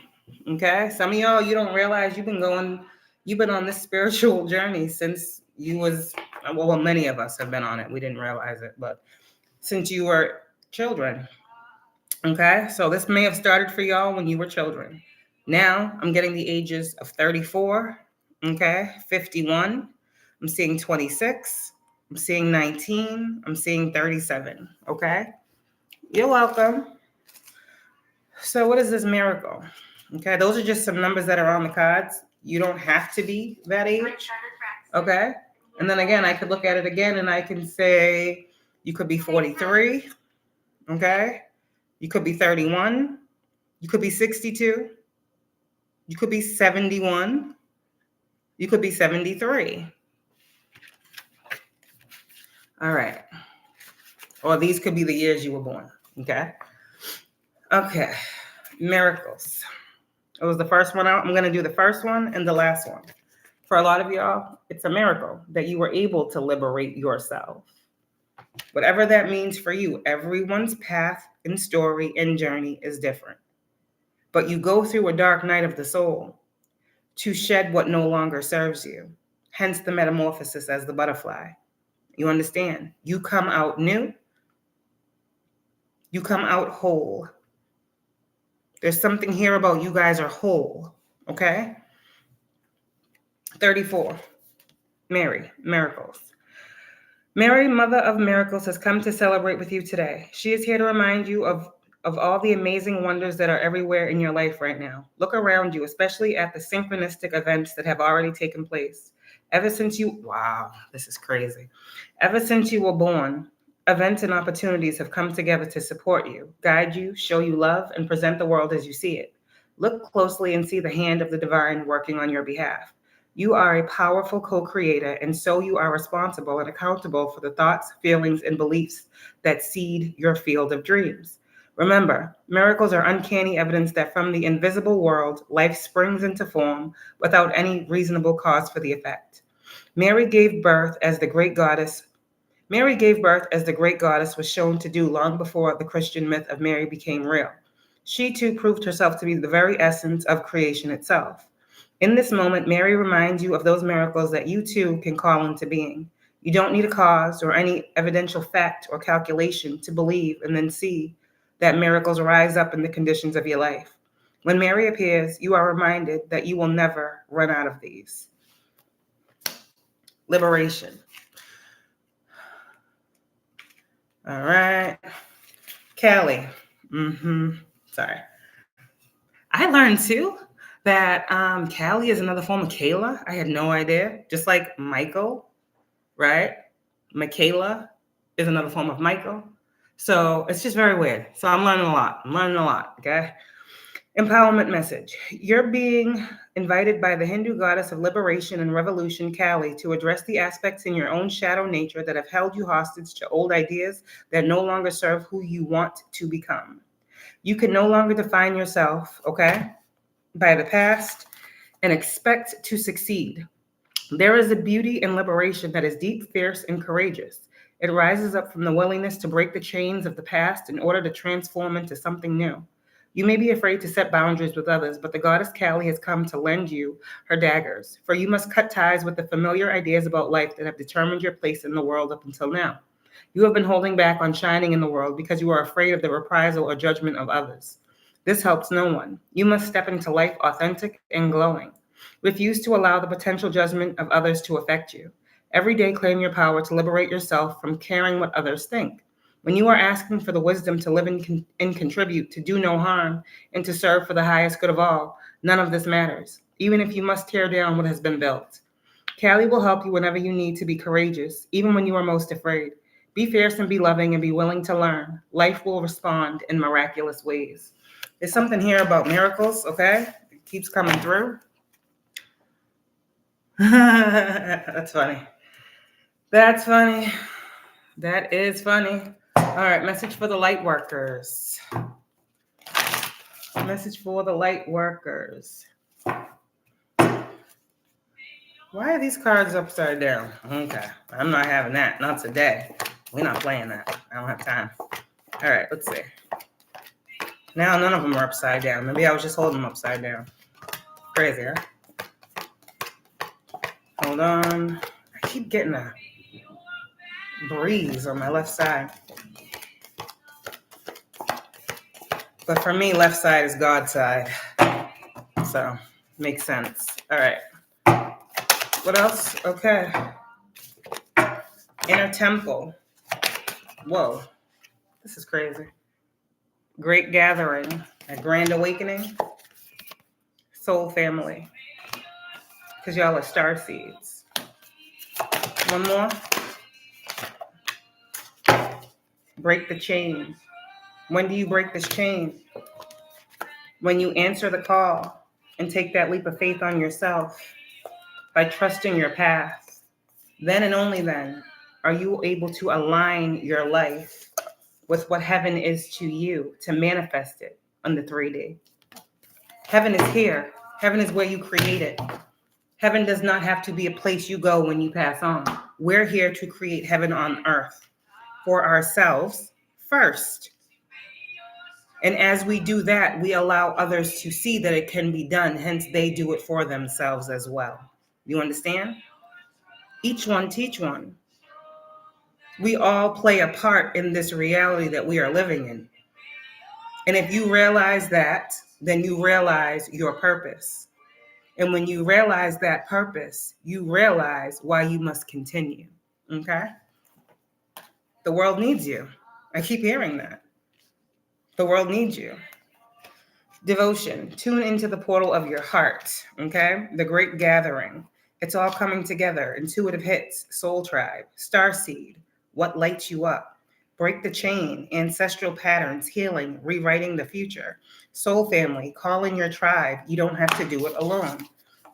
Okay, some of y'all, you don't realize you've been on this spiritual journey since you was, well, many of us have been on it. We didn't realize it, but since you were children. Okay, so this may have started for y'all when you were children. Now I'm getting the ages of 34, okay, 51. I'm seeing 26. I'm seeing 19. I'm seeing 37. Okay. You're welcome. So what is this miracle? Okay. Those are just some numbers that are on the cards. You don't have to be that age. Okay. And then again, I could look at it again and I can say you could be 43. Okay. You could be 31. You could be 62. You could be 71. You could be 73. All right. Or these could be the years you were born. Okay. Miracles. It was the first one out. I'm going to do the first one and the last one. For a lot of y'all, it's a miracle that you were able to liberate yourself. Whatever that means for you, everyone's path and story and journey is different. But you go through a dark night of the soul to shed what no longer serves you. Hence the metamorphosis as the butterfly. You understand? You come out new. You come out whole. There's something here about you guys are whole, okay? 34, Mary, miracles. Mary, Mother of Miracles, has come to celebrate with you today. She is here to remind you of all the amazing wonders that are everywhere in your life right now. Look around you, especially at the synchronistic events that have already taken place. Ever since you, wow, this is crazy. Ever since you were born, events and opportunities have come together to support you, guide you, show you love, and present the world as you see it. Look closely and see the hand of the divine working on your behalf. You are a powerful co-creator, and so you are responsible and accountable for the thoughts, feelings, and beliefs that seed your field of dreams. Remember, miracles are uncanny evidence that from the invisible world, life springs into form without any reasonable cause for the effect. Mary gave birth as the great goddess was shown to do long before the Christian myth of Mary became real. She too proved herself to be the very essence of creation itself. In this moment, Mary reminds you of those miracles that you too can call into being. You don't need a cause or any evidential fact or calculation to believe and then see that miracles rise up in the conditions of your life. When Mary appears, you are reminded that you will never run out of these. Liberation. All right. Callie. Sorry. I learned too that Callie is another form of Kayla. I had no idea. Just like Michael, right? Michaela is another form of Michael. So it's just very weird. So I'm learning a lot. Okay. Empowerment message. You're being invited by the Hindu goddess of liberation and revolution, Kali, to address the aspects in your own shadow nature that have held you hostage to old ideas that no longer serve who you want to become. You can no longer define yourself, okay, by the past and expect to succeed. There is a beauty in liberation that is deep, fierce, and courageous. It rises up from the willingness to break the chains of the past in order to transform into something new. You may be afraid to set boundaries with others, but the goddess Kali has come to lend you her daggers, for you must cut ties with the familiar ideas about life that have determined your place in the world up until now. You have been holding back on shining in the world because you are afraid of the reprisal or judgment of others. This helps no one. You must step into life authentic and glowing. Refuse to allow the potential judgment of others to affect you. Every day claim your power to liberate yourself from caring what others think. When you are asking for the wisdom to live and contribute, to do no harm, and to serve for the highest good of all, none of this matters, even if you must tear down what has been built. Kali will help you whenever you need to be courageous, even when you are most afraid. Be fierce and be loving and be willing to learn. Life will respond in miraculous ways. There's something here about miracles, okay? It keeps coming through. That's funny. That's funny. That is funny. All right, message for the light workers. Message for the light workers. Why are these cards upside down? Okay, I'm not having that. Not today. We're not playing that. I don't have time. All right, let's see. Now none of them are upside down. Maybe I was just holding them upside down. Crazy, huh? Hold on. I keep getting a breeze on my left side. But for me, left side is God's side. So, makes sense. All right. What else? Okay. Inner temple. Whoa. This is crazy. Great gathering. A grand awakening. Soul family. Because y'all are starseeds. One more. Break the chain. When do you break this chain? When you answer the call and take that leap of faith on yourself by trusting your path. Then and only then are you able to align your life with what heaven is to you, to manifest it on the 3D. Heaven is here. Heaven is where you create it. Heaven does not have to be a place you go when you pass on. We're here to create heaven on earth for ourselves first. And as we do that, we allow others to see that it can be done. Hence, they do it for themselves as well. You understand? Each one teach one. We all play a part in this reality that we are living in. And if you realize that, then you realize your purpose. And when you realize that purpose, you realize why you must continue. Okay? The world needs you. I keep hearing that. The world needs you. Devotion. Tune into the portal of your heart. Okay? The great gathering. It's all coming together. Intuitive hits. Soul Tribe. Starseed. What lights you up? Break the chain. Ancestral patterns. Healing. Rewriting the future. Soul family. Calling your tribe. You don't have to do it alone.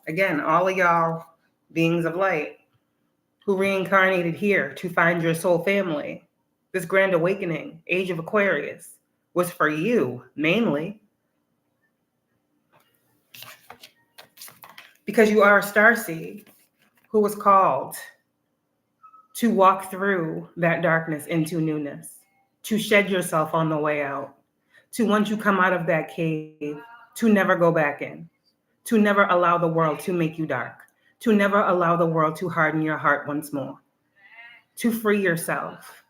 Again, all of y'all beings of light who reincarnated here to find your soul family. This grand awakening, age of Aquarius, was for you mainly. Because you are a starseed who was called to walk through that darkness into newness, to shed yourself on the way out, to once you come out of that cave, to never go back in, to never allow the world to make you dark, to never allow the world to harden your heart once more, to free yourself.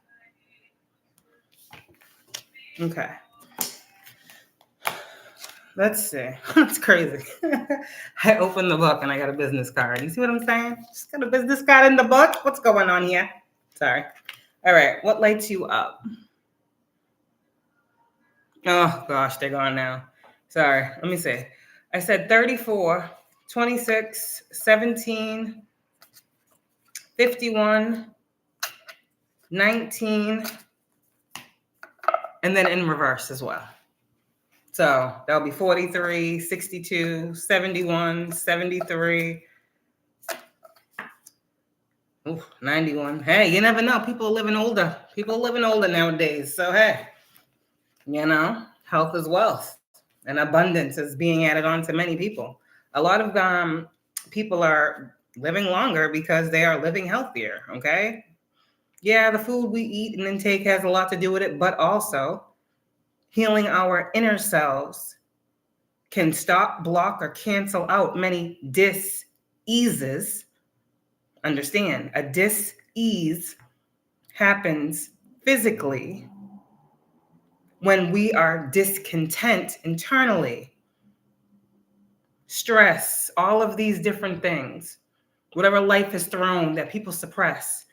Okay. Let's see. That's crazy. I opened the book and I got a business card. You see what I'm saying? Just got a business card in the book. What's going on here? Sorry. All right. What lights you up? Oh, gosh, they're gone now. Sorry. Let me see. I said 34, 26, 17, 51, 19, and then in reverse as well. So that'll be 43, 62, 71, 73, 91. Hey, you never know. People are living older. People are living older nowadays. So, hey, health is wealth and abundance is being added on to many people. A lot of people are living longer because they are living healthier, okay? Yeah, the food we eat and intake has a lot to do with it, but also healing our inner selves can stop, block, or cancel out many dis-eases. Understand, a dis-ease happens physically when we are discontent internally. Stress, all of these different things, whatever life has thrown that people suppress,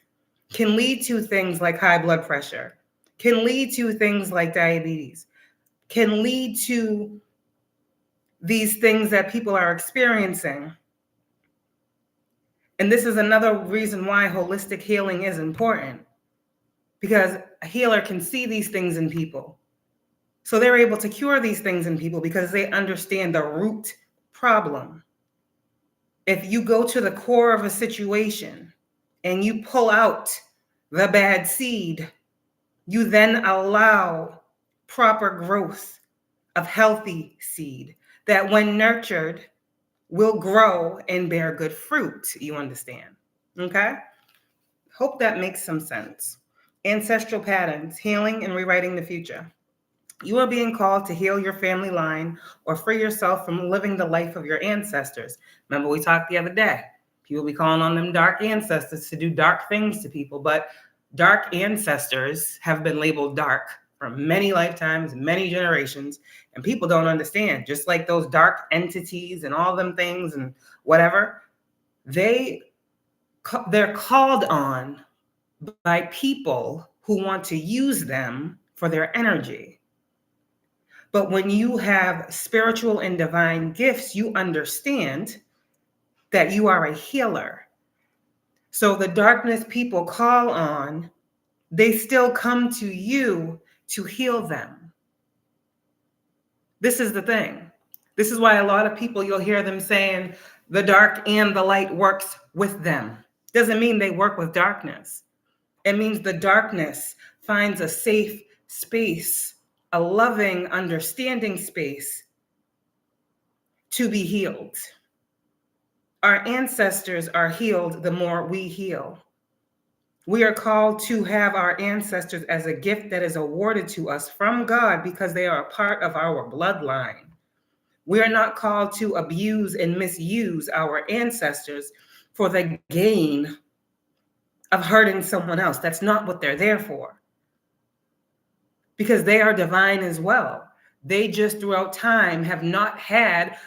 can lead to things like high blood pressure, can lead to things like diabetes, can lead to these things that people are experiencing. And this is another reason why holistic healing is important, because a healer can see these things in people. So they're able to cure these things in people because they understand the root problem. If you go to the core of a situation and you pull out the bad seed, you then allow proper growth of healthy seed that when nurtured will grow and bear good fruit. You understand? Okay? Hope that makes some sense. Ancestral patterns, healing and rewriting the future. You are being called to heal your family line or free yourself from living the life of your ancestors. Remember, we talked the other day. People be calling on them dark ancestors to do dark things to people, but dark ancestors have been labeled dark for many lifetimes, many generations, and people don't understand. Just like those dark entities and all them things and whatever, they're called on by people who want to use them for their energy. But when you have spiritual and divine gifts, you understand that you are a healer. So the darkness people call on, they still come to you to heal them. This is the thing. This is why a lot of people, you'll hear them saying the dark and the light works with them. Doesn't mean they work with darkness. It means the darkness finds a safe space, a loving, understanding space to be healed. Our ancestors are healed the more we heal. We are called to have our ancestors as a gift that is awarded to us from God because they are a part of our bloodline. We are not called to abuse and misuse our ancestors for the gain of hurting someone else. That's not what they're there for. Because they are divine as well. They just throughout time have not had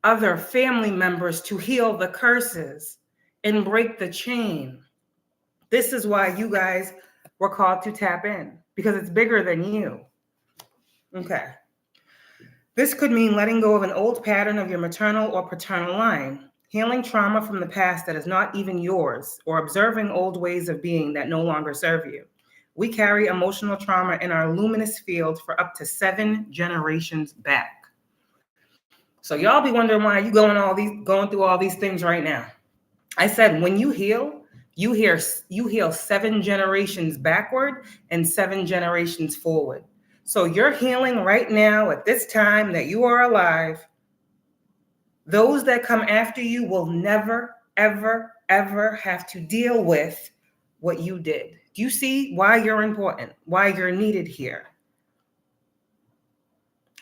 other family members to heal the curses and break the chain. This is why you guys were called to tap in, because it's bigger than you. Okay. This could mean letting go of an old pattern of your maternal or paternal line, healing trauma from the past that is not even yours, or observing old ways of being that no longer serve you. We carry emotional trauma in our luminous field for up to 7 generations back. So y'all be wondering why you going through all these things right now. I said when you heal, you heal 7 generations backward and 7 generations forward. So you're healing right now at this time that you are alive. Those that come after you will never, ever, ever have to deal with what you did. Do you see why you're important, why you're needed here?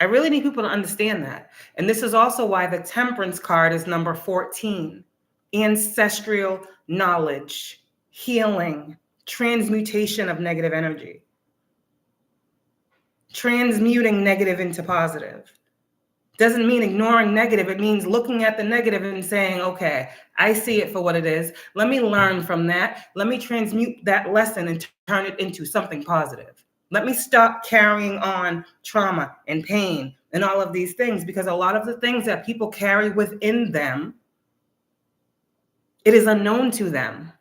I really need people to understand that. And this is also why the Temperance card is number 14. Ancestral knowledge, healing, transmutation of negative energy. Transmuting negative into positive. Doesn't mean ignoring negative. It means looking at the negative and saying, okay, I see it for what it is. Let me learn from that. Let me transmute that lesson and turn it into something positive. Let me stop carrying on trauma and pain and all of these things, because a lot of the things that people carry within them, it is unknown to them.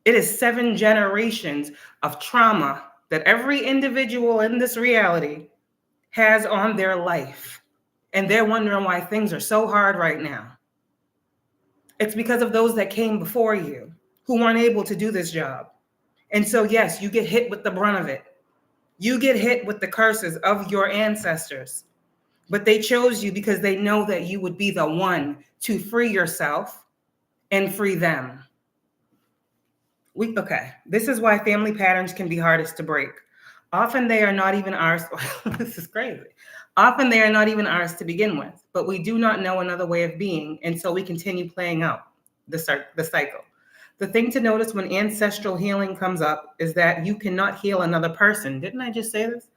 It is 7 generations of trauma that every individual in this reality has on their life. And they're wondering why things are so hard right now. It's because of those that came before you who weren't able to do this job. And so, yes, you get hit with the brunt of it. You get hit with the curses of your ancestors. But they chose you because they know that you would be the one to free yourself and free them. Okay, this is why family patterns can be hardest to break. Often they are not even ours. This is crazy. Often they are not even ours to begin with, but we do not know another way of being, and so we continue playing out the cycle. The thing to notice when ancestral healing comes up is that you cannot heal another person. Didn't I just say this?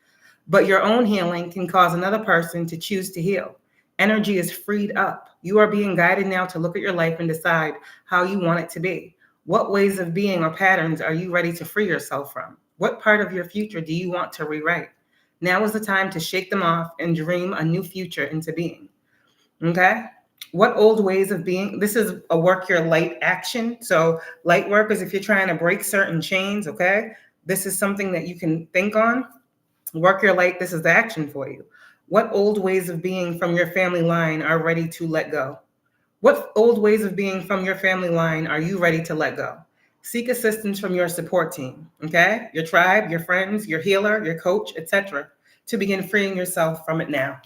But your own healing can cause another person to choose to heal. Energy is freed up. You are being guided now to look at your life and decide how you want it to be. What ways of being or patterns are you ready to free yourself from? What part of your future do you want to rewrite? Now is the time to shake them off and dream a new future into being. Okay? What old ways of being? This is a work your light action. So light work is if you're trying to break certain chains, okay? This is something that you can think on. Work your light. This is the action for you. What old ways of being from your family line are ready to let go? What old ways of being from your family line are you ready to let go? Seek assistance from your support team, okay? Your tribe, your friends, your healer, your coach, etc., to begin freeing yourself from it now.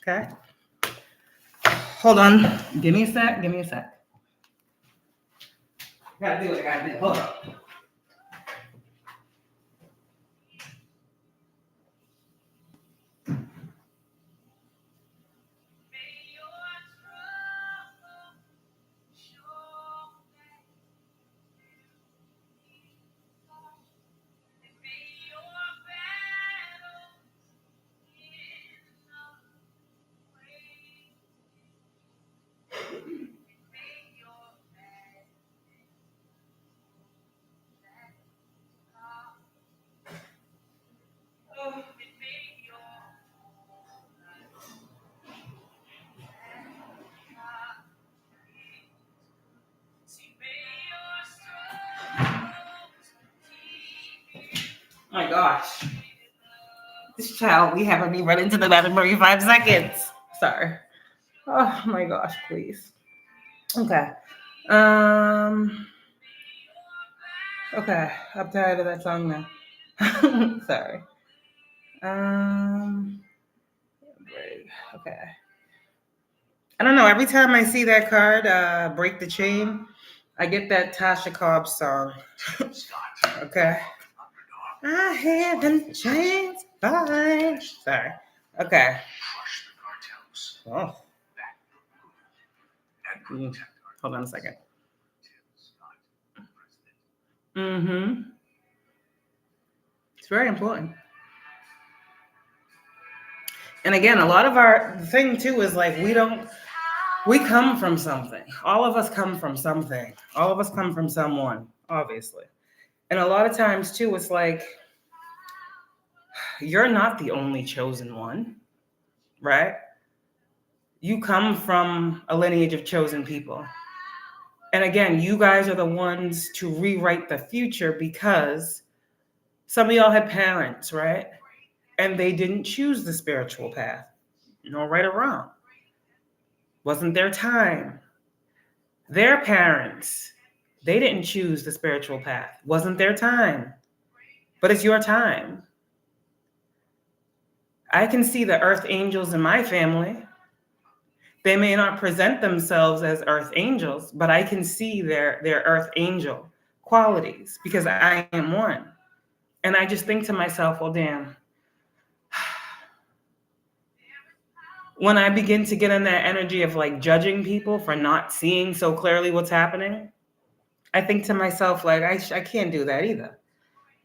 Okay? Hold on. Give me a sec. Gotta do what I gotta do. Hold on. Oh my gosh. This child, we haven't me run into the bathroom every 5 seconds. Sorry. Oh my gosh, please. Okay. Okay, I'm tired of that song now. Sorry. Okay. I don't know. Every time I see that card, Break the Chain, I get that Tasha Cobb song. Okay. I hear them chains fine. Sorry. Okay. Oh. Hold on a second. Mm-hmm. It's very important. And again, a lot of the thing too is like we come from something. All of us come from something. All of us come from someone, obviously. And a lot of times too, it's like you're not the only chosen one, right? You come from a lineage of chosen people. And again, you guys are the ones to rewrite the future because some of y'all had parents, right? And they didn't choose the spiritual path, no right or wrong. Wasn't their time. Their parents, they didn't choose the spiritual path. Wasn't their time. But it's your time. I can see the earth angels in my family. They may not present themselves as earth angels, but I can see their earth angel qualities because I am one. And I just think to myself, well, damn. When I begin to get in that energy of like judging people for not seeing so clearly what's happening, I think to myself, like, I can't do that either.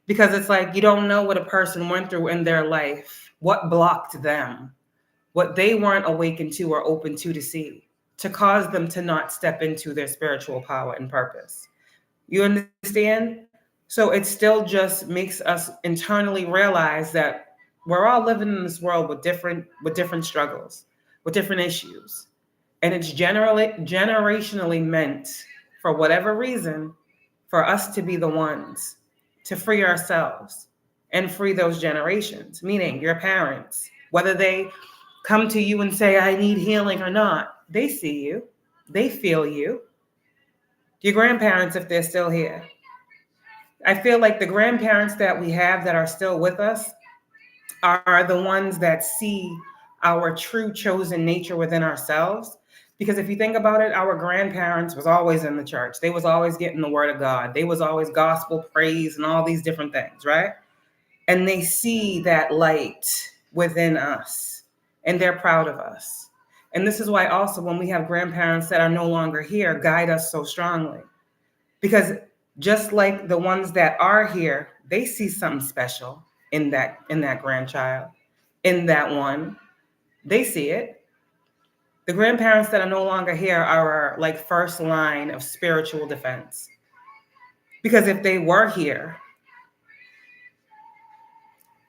Because it's like, you don't know what a person went through in their life, what blocked them, what they weren't awakened to or open to see, to cause them to not step into their spiritual power and purpose. You understand? So it still just makes us internally realize that we're all living in this world with different struggles, with different issues. And it's generationally meant, for whatever reason, for us to be the ones to free ourselves and free those generations, meaning your parents, whether they come to you and say, I need healing or not, they see you, they feel you. Your grandparents, if they're still here. I feel like the grandparents that we have that are still with us are the ones that see our true chosen nature within ourselves. Because if you think about it, our grandparents was always in the church. They was always getting the word of God. They was always gospel praise and all these different things, right? And they see that light within us and they're proud of us. And this is why also when we have grandparents that are no longer here, guide us so strongly. Because just like the ones that are here, they see something special in that grandchild, in that one. They see it. The grandparents that are no longer here are our like first line of spiritual defense. Because if they were here,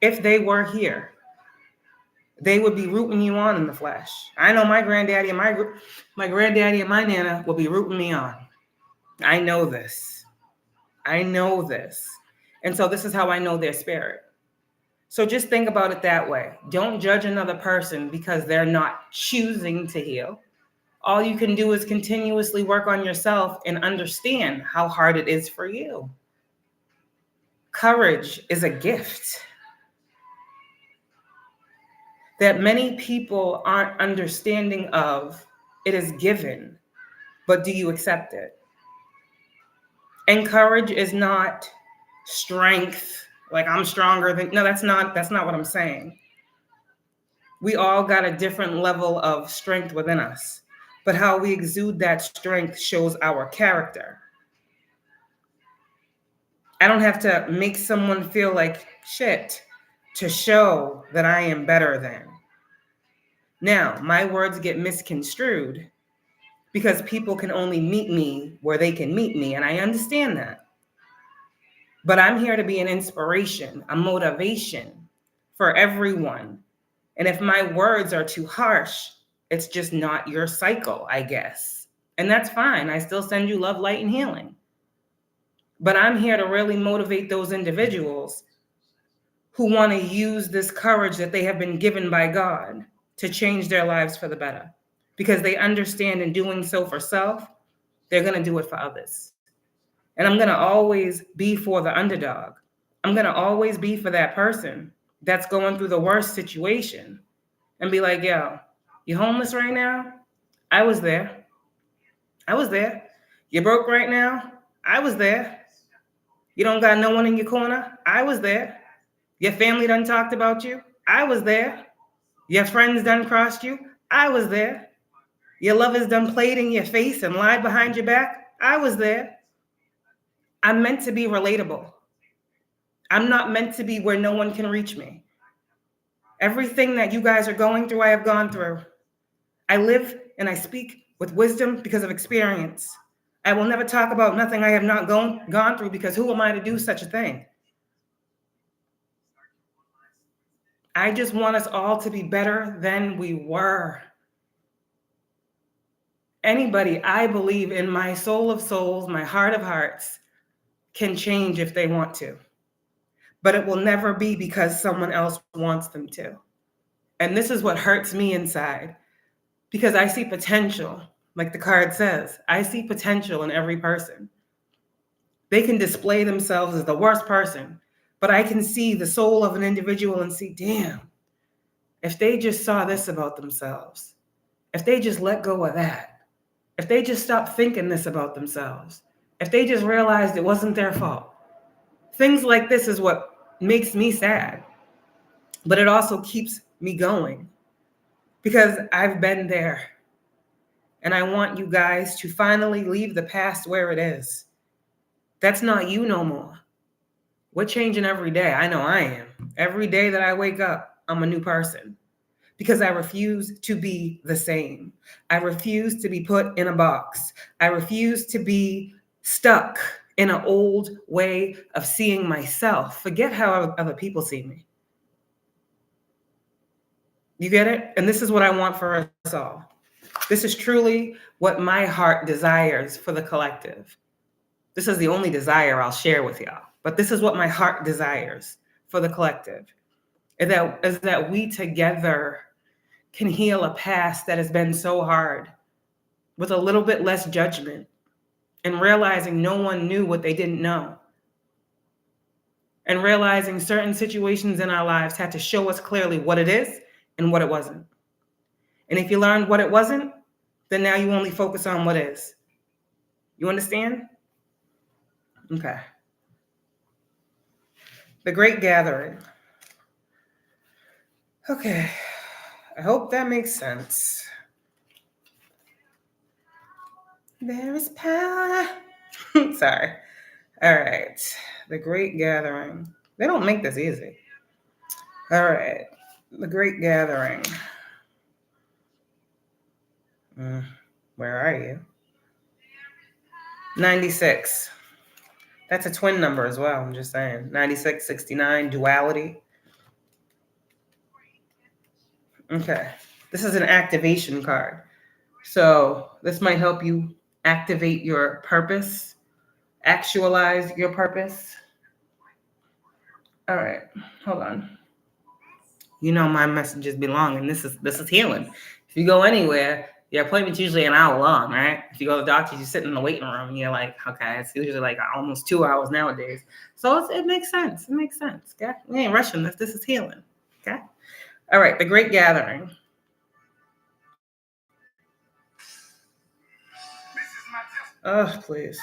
they would be rooting you on in the flesh. I know my granddaddy and my granddaddy and my nana will be rooting me on. I know this. And so this is how I know their spirit. So just think about it that way. Don't judge another person because they're not choosing to heal. All you can do is continuously work on yourself and understand how hard it is for you. Courage is a gift that many people aren't understanding of. It is given, but do you accept it? And courage is not strength, like I'm stronger than, no, that's not what I'm saying. We all got a different level of strength within us, but how we exude that strength shows our character. I don't have to make someone feel like shit to show that I am better than. Now, my words get misconstrued because people can only meet me where they can meet me, and I understand that. But I'm here to be an inspiration, a motivation for everyone. And if my words are too harsh, it's just not your cycle, I guess. And that's fine. I still send you love, light, and healing. But I'm here to really motivate those individuals who want to use this courage that they have been given by God to change their lives for the better. Because they understand in doing so for self, they're going to do it for others. And I'm going to always be for the underdog. I'm going to always be for that person that's going through the worst situation and be like, yo, you homeless right now? I was there. I was there. You broke right now? I was there. You don't got no one in your corner? I was there. Your family done talked about you? I was there. Your friends done crossed you? I was there. Your lovers done played in your face and lied behind your back? I was there. I'm meant to be relatable. I'm not meant to be where no one can reach me. Everything that you guys are going through, I have gone through. I live and I speak with wisdom because of experience. I will never talk about nothing I have not gone through, because who am I to do such a thing? I just want us all to be better than we were. Anybody, I believe in my soul of souls, my heart of hearts, can change if they want to. But it will never be because someone else wants them to. And this is what hurts me inside, because I see potential, like the card says. I see potential in every person. They can display themselves as the worst person, but I can see the soul of an individual and see, damn, if they just saw this about themselves, if they just let go of that, if they just stopped thinking this about themselves, if they just realized it wasn't their fault. Things like this is what makes me sad, but it also keeps me going, because I've been there. And I want you guys to finally leave the past where it is. That's not you no more. We're changing every day. I know I am. Every day that I wake up, I'm a new person, because I refuse to be the same. I refuse to be put in a box. I refuse to be stuck in an old way of seeing myself. Forget how other people see me. You get it? And this is what I want for us all. This is truly what my heart desires for the collective. This is the only desire I'll share with y'all. But this is what my heart desires for the collective. Is that we together can heal a past that has been so hard, with a little bit less judgment, and realizing no one knew what they didn't know. And realizing certain situations in our lives had to show us clearly what it is and what it wasn't. And if you learned what it wasn't, then now you only focus on what is. You understand? Okay. The Great Gathering. Okay. I hope that makes sense. There is power. Sorry. All right. The Great Gathering. They don't make this easy. All right. The Great Gathering. Where are you? 96. That's a twin number as well. I'm just saying. 96, 69, duality. Okay. This is an activation card. So this might help you activate your purpose, actualize your purpose. All right. Hold on. You know my messages belong, and this is healing. If you go anywhere, your appointment's usually an hour long, right? If you go to the doctor, you sit in the waiting room and you're like, okay, it's usually like almost 2 hours nowadays. So it makes sense. It makes sense. Okay. We ain't rushing this. This is healing. Okay. All right. The Great Gathering. Oh, please.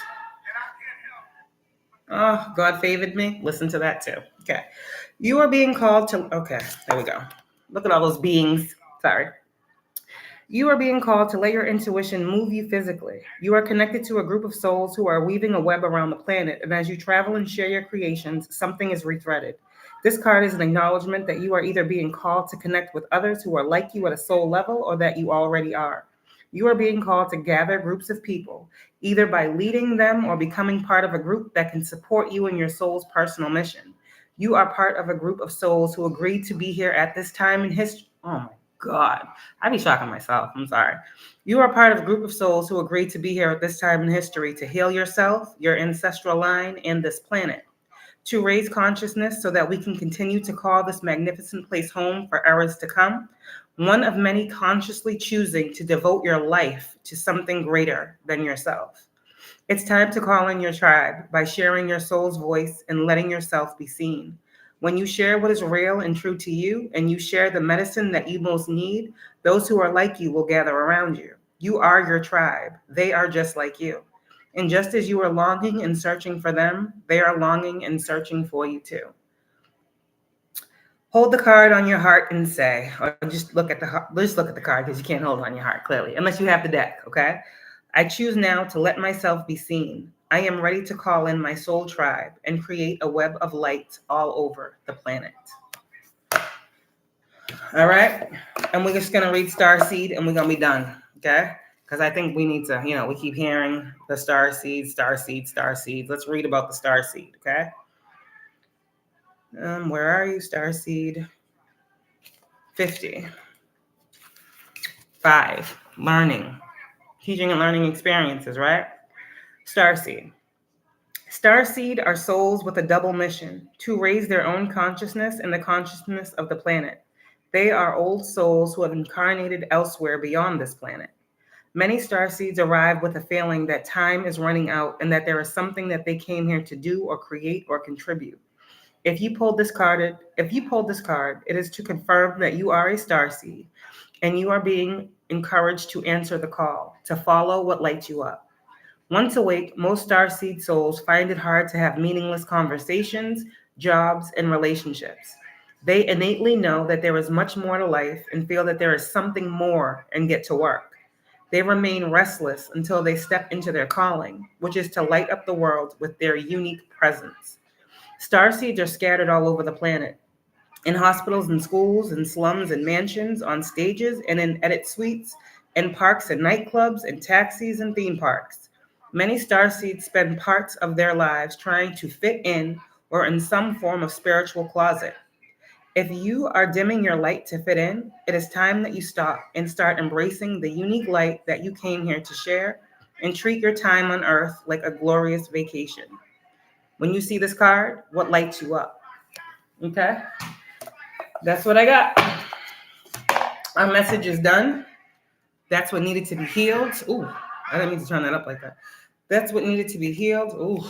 Oh, God favored me. Listen to that too. Okay. You are being called to, okay, there we go. Look at all those beings. Sorry. You are being called to let your intuition move you physically. You are connected to a group of souls who are weaving a web around the planet. And as you travel and share your creations, something is rethreaded. This card is an acknowledgement that you are either being called to connect with others who are like you at a soul level, or that you already are. You are being called to gather groups of people, either by leading them or becoming part of a group that can support you in your soul's personal mission. You are part of a group of souls who agreed to be here at this time in history. Oh my God, I'd be shocking myself. I'm sorry. You are part of a group of souls who agreed to be here at this time in history to heal yourself, your ancestral line, and this planet. To raise consciousness so that we can continue to call this magnificent place home for eras to come. One of many consciously choosing to devote your life to something greater than yourself. It's time to call in your tribe by sharing your soul's voice and letting yourself be seen. When you share what is real and true to you, and you share the medicine that you most need, those who are like you will gather around you. You are your tribe. They are just like you. And just as you are longing and searching for them, they are longing and searching for you too. Hold the card on your heart and say, or just look at the card, because you can't hold it on your heart, clearly, unless you have the deck, okay? I choose now to let myself be seen. I am ready to call in my soul tribe and create a web of light all over the planet. All right? And we're just going to read Starseed and we're going to be done, okay? Because I think we need to, we keep hearing the Starseed. Let's read about the Starseed, okay? Where are you, Starseed? 50. 5, learning. Teaching and learning experiences, right? Starseed. Starseed are souls with a double mission, to raise their own consciousness and the consciousness of the planet. They are old souls who have incarnated elsewhere beyond this planet. Many starseeds arrive with a feeling that time is running out and that there is something that they came here to do or create or contribute. If you pulled this card, it is to confirm that you are a starseed and you are being encouraged to answer the call, to follow what lights you up. Once awake, most starseed souls find it hard to have meaningless conversations, jobs, and relationships. They innately know that there is much more to life and feel that there is something more and get to work. They remain restless until they step into their calling, which is to light up the world with their unique presence. Starseeds are scattered all over the planet, in hospitals and schools, in slums and mansions, on stages and in edit suites, in parks and nightclubs, in taxis and theme parks. Many starseeds spend parts of their lives trying to fit in or in some form of spiritual closet. If you are dimming your light to fit in, it is time that you stop and start embracing the unique light that you came here to share and treat your time on earth like a glorious vacation. When you see this card, what lights you up? Okay? That's what I got. Our message is done. That's what needed to be healed. Ooh, I didn't mean to turn that up like that. That's what needed to be healed. Ooh.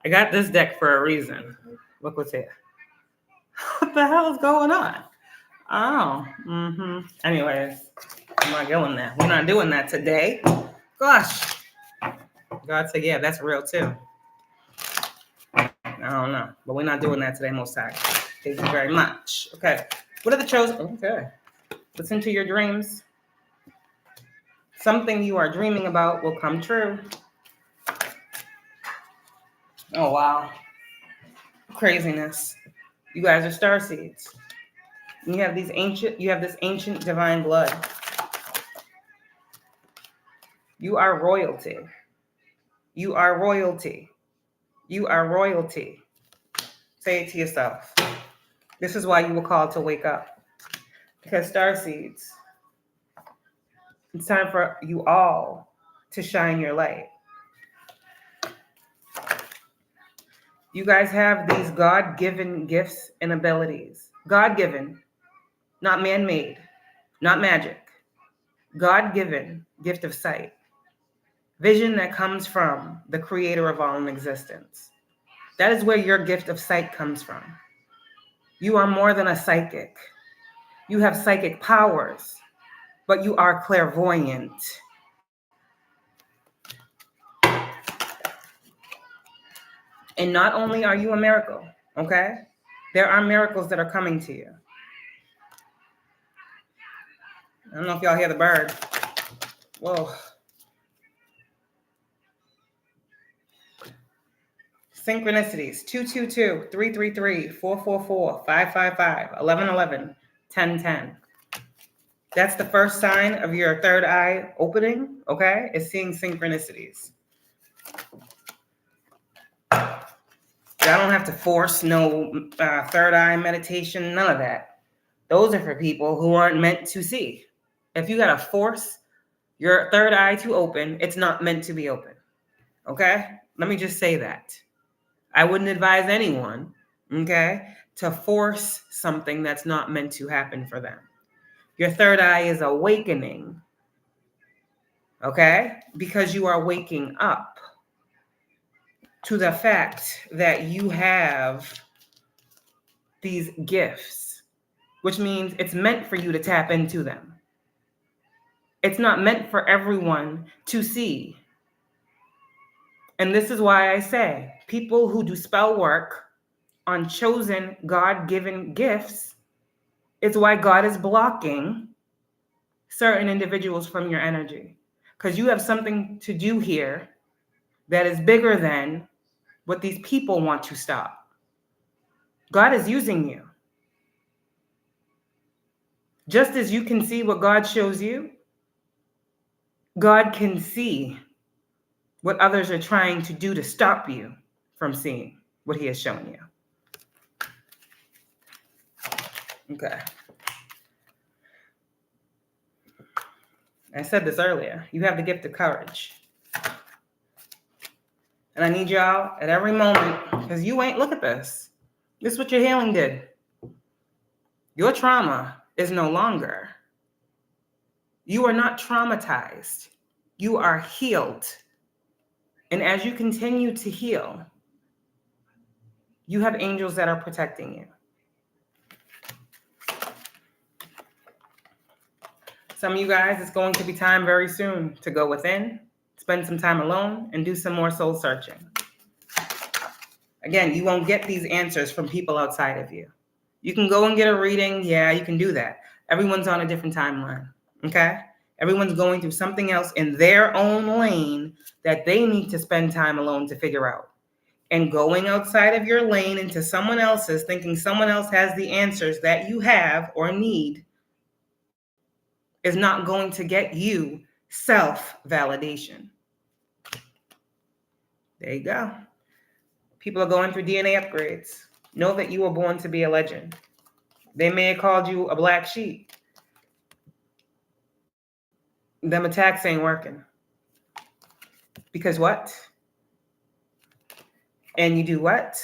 I got this deck for a reason. Look what's here. What the hell is going on? Oh, Anyways, I'm not going there. We're not doing that today. Gosh. God said, yeah, that's real too. I don't know, but we're not doing that today, most times. Thank you very much. Okay. What are the chosen? Okay. Listen to your dreams. Something you are dreaming about will come true. Oh, wow. Craziness. You guys are starseeds. You have this ancient divine blood. You are royalty. You are royalty. You are royalty. Say it to yourself. This is why you were called to wake up. Because starseeds, it's time for you all to shine your light. You guys have these God-given gifts and abilities. God-given, not man-made, not magic. God-given gift of sight. Vision that comes from the creator of all in existence. That is where your gift of sight comes from. You are more than a psychic. You have psychic powers, but you are clairvoyant. And not only are you a miracle, okay? There are miracles that are coming to you. I don't know if y'all hear the bird. Whoa. Synchronicities, 222-333-444-555-1111-1010. That's the first sign of your third eye opening, okay? Is seeing synchronicities. I don't have to force no third eye meditation, none of that. Those are for people who aren't meant to see. If you gotta force your third eye to open, it's not meant to be open, okay? Let me just say that. I wouldn't advise anyone, okay, to force something that's not meant to happen for them. Your third eye is awakening, okay? Because you are waking up to the fact that you have these gifts, which means it's meant for you to tap into them. It's not meant for everyone to see. And this is why I say people who do spell work on chosen God-given gifts, it's why God is blocking certain individuals from your energy. Because you have something to do here that is bigger than what these people want to stop. God is using you. Just as you can see what God shows you, God can see what others are trying to do to stop you from seeing what he has shown you. Okay. I said this earlier. You have the gift of courage. And I need y'all at every moment, because you ain't, look at this. This is what your healing did. Your trauma is no longer. You are not traumatized. You are healed. And as you continue to heal, you have angels that are protecting you. Some of you guys, it's going to be time very soon to go within, spend some time alone, and do some more soul searching. Again, you won't get these answers from people outside of you. You can go and get a reading. Yeah, you can do that. Everyone's on a different timeline, okay? Everyone's going through something else in their own lane that they need to spend time alone to figure out. And going outside of your lane into someone else's, thinking someone else has the answers that you have or need, is not going to get you self-validation. There you go. People are going through DNA upgrades. Know that you were born to be a legend. They may have called you a black sheep. Them attacks ain't working. Because what? And you do what?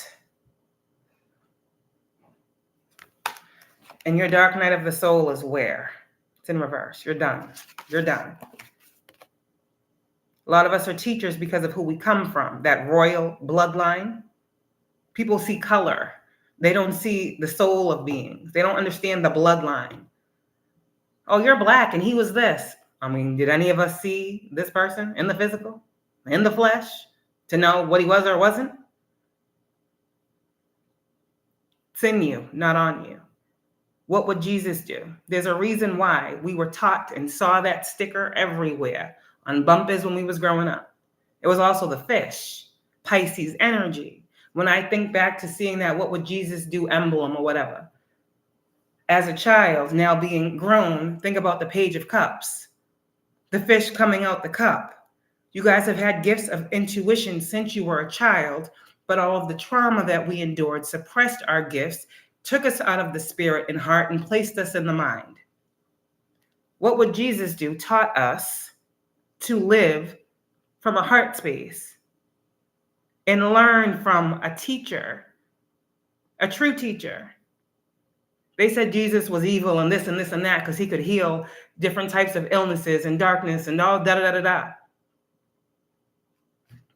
And your dark night of the soul is where? It's in reverse. You're done. You're done. A lot of us are teachers because of who we come from, that royal bloodline. People see color. They don't see the soul of beings. They don't understand the bloodline. Oh, you're black and he was this. I mean, did any of us see this person in the physical, in the flesh, to know what he was or wasn't? It's in you, not on you. What would Jesus do? There's a reason why we were taught and saw that sticker everywhere on bumpers when we was growing up. It was also the fish, Pisces energy. When I think back to seeing that what would Jesus do emblem or whatever. As a child, now being grown, think about the Page of Cups. The fish coming out the cup. You guys have had gifts of intuition since you were a child, but all of the trauma that we endured suppressed our gifts, took us out of the spirit and heart, and placed us in the mind. What would Jesus do? Taught us to live from a heart space and learn from a teacher, a true teacher. They said Jesus was evil and this and this and that because he could heal different types of illnesses and darkness and all da-da-da-da-da.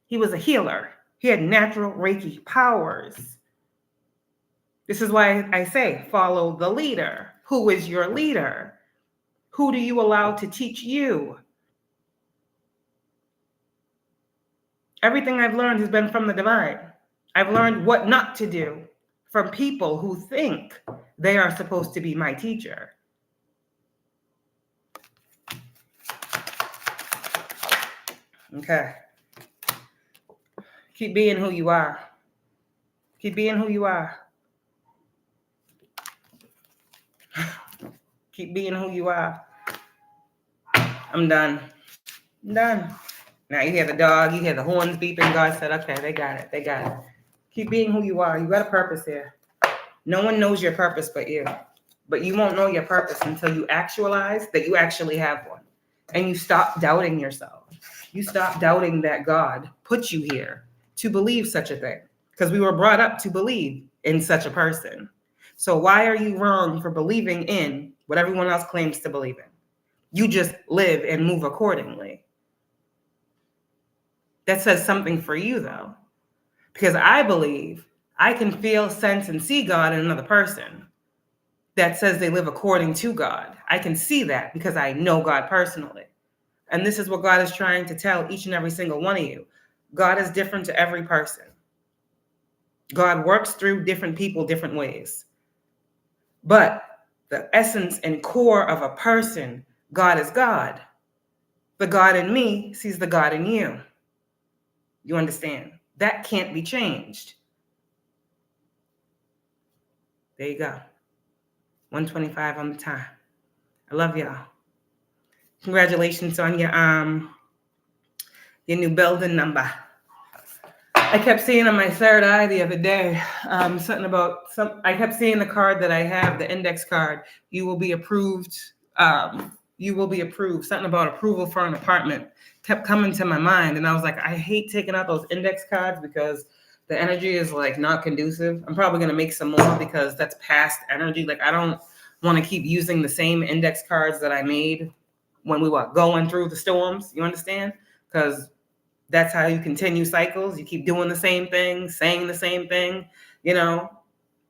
He was a healer. He had natural Reiki powers. This is why I say, follow the leader. Who is your leader? Who do you allow to teach you? Everything I've learned has been from the divine. I've learned what not to do from people who think they are supposed to be my teacher. Okay. Keep being who you are. Keep being who you are. Keep being who you are. I'm done. I'm done. Now you hear the dog, you hear the horns beeping. God said, okay, they got it. They got it. Keep being who you are. You got a purpose here. No one knows your purpose but you. But you won't know your purpose until you actualize that you actually have one. And you stop doubting yourself. You stop doubting that God put you here to believe such a thing. Because we were brought up to believe in such a person. So why are you wrong for believing in what everyone else claims to believe in? You just live and move accordingly. That says something for you, though. Because I believe I can feel, sense, and see God in another person that says they live according to God. I can see that because I know God personally. And this is what God is trying to tell each and every single one of you. God is different to every person. God works through different people different ways. But the essence and core of a person, God is God. The God in me sees the God in you. You understand? That can't be changed. There you go. 125 on the time. I love y'all. Congratulations on your new building number. I kept seeing on my third eye the other day, something about I kept seeing the card that I have, the index card. You will be approved. You will be approved. Something about approval for an apartment kept coming to my mind. And I was like, I hate taking out those index cards because the energy is like not conducive. I'm probably going to make some more because that's past energy. Like, I don't want to keep using the same index cards that I made when we were going through the storms. You understand? Because that's how you continue cycles. You keep doing the same thing, saying the same thing. You know,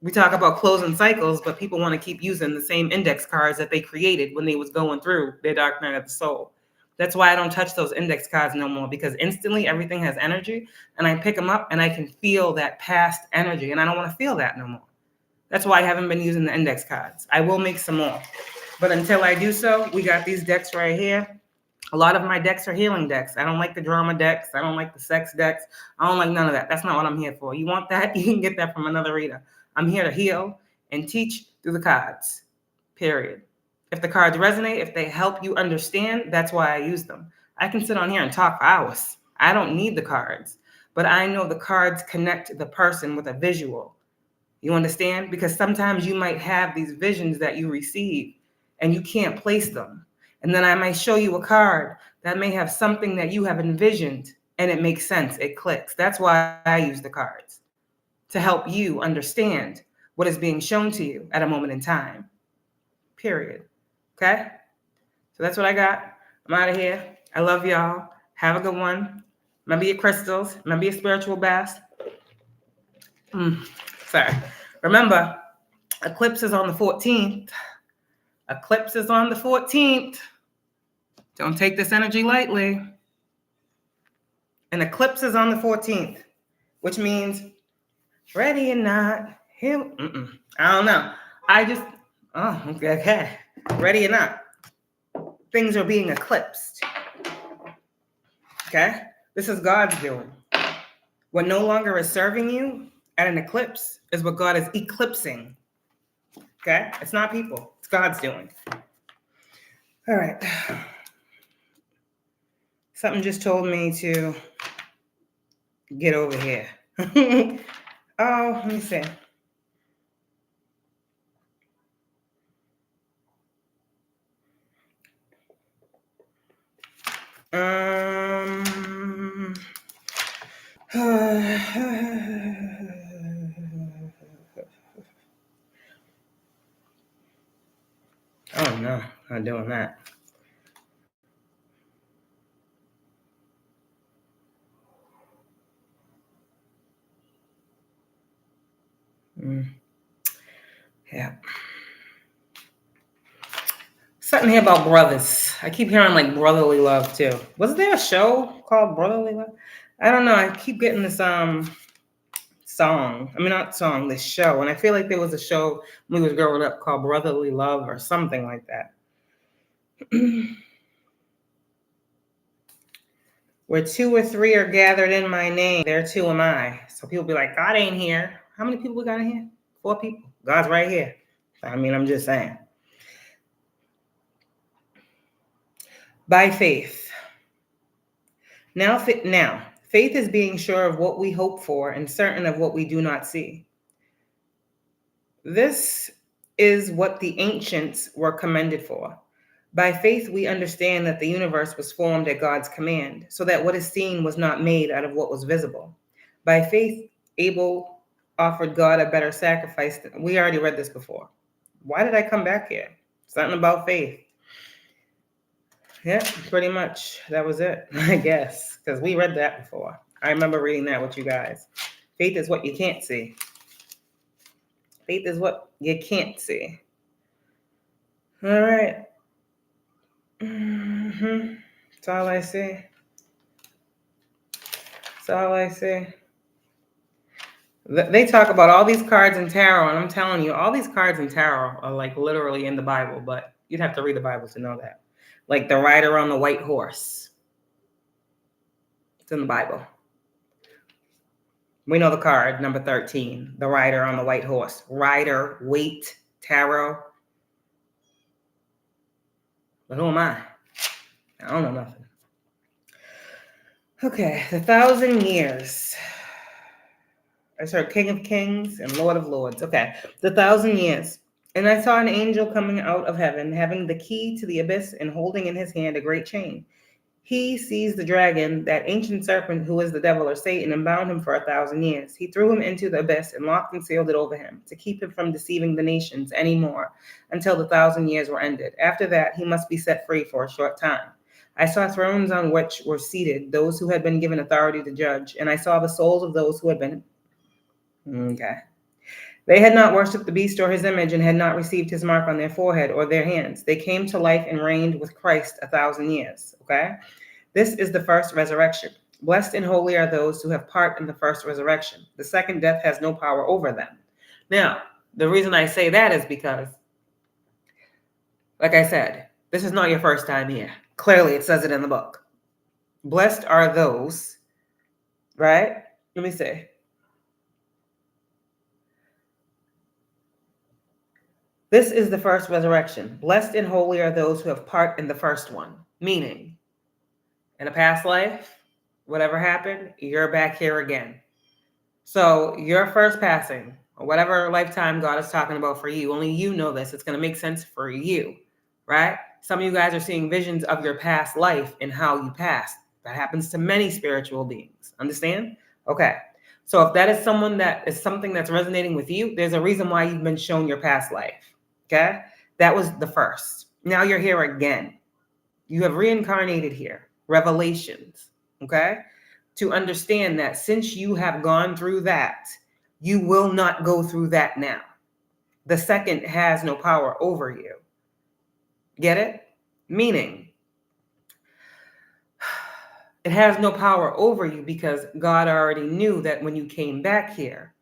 we talk about closing cycles, but people want to keep using the same index cards that they created when they was going through their dark night of the soul. That's why I don't touch those index cards no more, because instantly everything has energy, and I pick them up and I can feel that past energy, and I don't want to feel that no more. That's why I haven't been using the index cards. I will make some more, but until I do so, we got these decks right here. A lot of my decks are healing decks. I don't like the drama decks. I don't like the sex decks. I don't like none of that. That's not what I'm here for. You want that? You can get that from another reader. I'm here to heal and teach through the cards, period. If the cards resonate, if they help you understand, that's why I use them. I can sit on here and talk for hours. I don't need the cards, but I know the cards connect the person with a visual. You understand? Because sometimes you might have these visions that you receive and you can't place them. And then I might show you a card that may have something that you have envisioned and it makes sense. It clicks. That's why I use the cards, to help you understand what is being shown to you at a moment in time, period. Okay? So that's what I got. I'm out of here. I love y'all. Have a good one. Remember your crystals. Remember your spiritual baths. Sorry. Remember, eclipse is on the 14th. Eclipse is on the 14th. Don't take this energy lightly. An eclipse is on the 14th, which means ready or not, here. I don't know. Okay. Ready or not, things are being eclipsed. Okay? This is God's doing. What no longer is serving you at an eclipse is what God is eclipsing. Okay? It's not people. It's God's doing. All right. Something just told me to get over here. Oh, let me see. Oh no, not doing that. Yeah. Something here about brothers. I keep hearing like brotherly love too. Was there a show called Brotherly Love? I don't know. I keep getting this this show. And I feel like there was a show when we was growing up called Brotherly Love or something like that. Where 2 or 3 are gathered in my name, there too am I. So people be like, God ain't here. How many people we got in here? 4 people. God's right here. I mean, I'm just saying. By faith. Now, faith is being sure of what we hope for and certain of what we do not see. This is what the ancients were commended for. By faith, we understand that the universe was formed at God's command, so that what is seen was not made out of what was visible. By faith, Abel offered God a better sacrifice. We already read this before. Why did I come back here? Something about faith. Yeah, pretty much. That was it, I guess, because we read that before. I remember reading that with you guys. Faith is what you can't see. Faith is what you can't see. All right. That's all I see. That's all I see. They talk about all these cards in tarot, and I'm telling you, all these cards in tarot are like literally in the Bible, but you'd have to read the Bible to know that. Like the rider on the white horse. It's in the Bible. We know the card, number 13, the rider on the white horse. Rider, weight, tarot. But who am I? I don't know nothing. Okay, the 1,000 years. I saw King of Kings and Lord of Lords. Okay, the 1,000 years. And I saw an angel coming out of heaven, having the key to the abyss and holding in his hand a great chain. He seized the dragon, that ancient serpent who is the devil or Satan, and bound him for 1,000 years. He threw him into the abyss and locked and sealed it over him to keep him from deceiving the nations any more until the 1,000 years were ended. After that, he must be set free for a short time. I saw thrones on which were seated those who had been given authority to judge, and I saw the souls of those who had been... Okay. They had not worshipped the beast or his image and had not received his mark on their forehead or their hands. They came to life and reigned with Christ 1,000 years. Okay? This is the first resurrection. Blessed and holy are those who have part in the first resurrection. The second death has no power over them. Now, the reason I say that is because, like I said, this is not your first time here. Clearly, it says it in the book. Blessed are those, right? Let me see. This is the first resurrection. Blessed and holy are those who have part in the first one. Meaning, in a past life, whatever happened, you're back here again. So your first passing, or whatever lifetime God is talking about for you, only you know this. It's going to make sense for you, right? Some of you guys are seeing visions of your past life and how you passed. That happens to many spiritual beings. Understand? Okay. So if that is someone that is something that's resonating with you, there's a reason why you've been shown your past life. Okay? That was the first. Now you're here again. You have reincarnated here. Revelations. Okay? To understand that since you have gone through that, you will not go through that now. The second has no power over you. Get it? Meaning, it has no power over you because God already knew that when you came back here,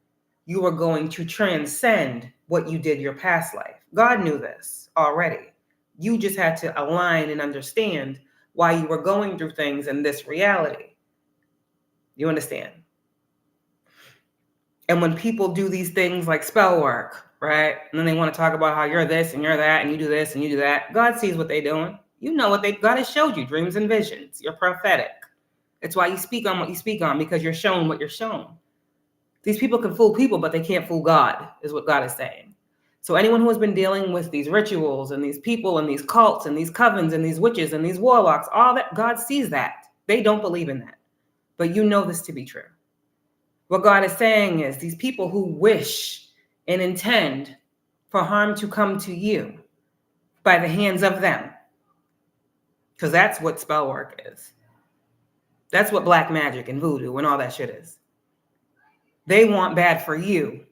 you were going to transcend what you did your past life. God knew this already. You just had to align and understand why you were going through things in this reality. You understand? And when people do these things like spell work, right? And then they want to talk about how you're this and you're that and you do this and you do that. God sees what they're doing. You know what God has showed you, dreams and visions. You're prophetic. It's why you speak on what you speak on, because you're shown what you're shown. These people can fool people, but they can't fool God, is what God is saying. So anyone who has been dealing with these rituals and these people and these cults and these covens and these witches and these warlocks, all that, God sees that. They don't believe in that. But you know this to be true. What God is saying is these people who wish and intend for harm to come to you by the hands of them, because that's what spell work is. That's what black magic and voodoo and all that shit is. They want bad for you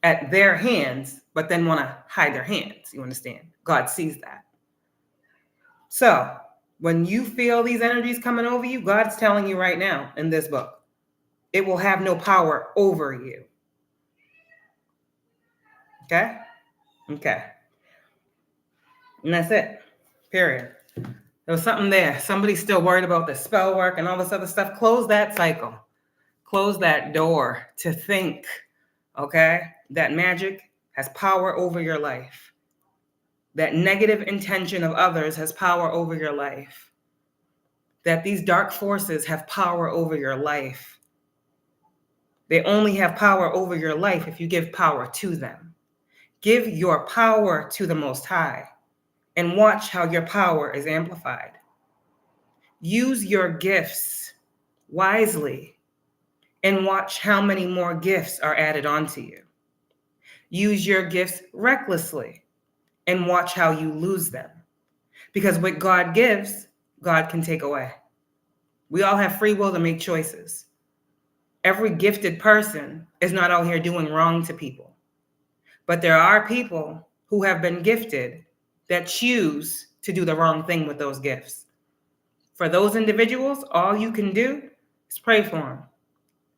at their hands, but then want to hide their hands. You understand? God sees that. So when you feel these energies coming over you, God's telling you right now in this book, it will have no power over you. Okay? Okay. And that's it. Period. There was something there. Somebody's still worried about the spell work and all this other stuff. Close that cycle. Close that door to think, okay, that magic has power over your life. That negative intention of others has power over your life. That these dark forces have power over your life. They only have power over your life if you give power to them. Give your power to the Most High and watch how your power is amplified. Use your gifts wisely and watch how many more gifts are added onto you. Use your gifts recklessly and watch how you lose them. Because what God gives, God can take away. We all have free will to make choices. Every gifted person is not out here doing wrong to people. But there are people who have been gifted that choose to do the wrong thing with those gifts. For those individuals, all you can do is pray for them.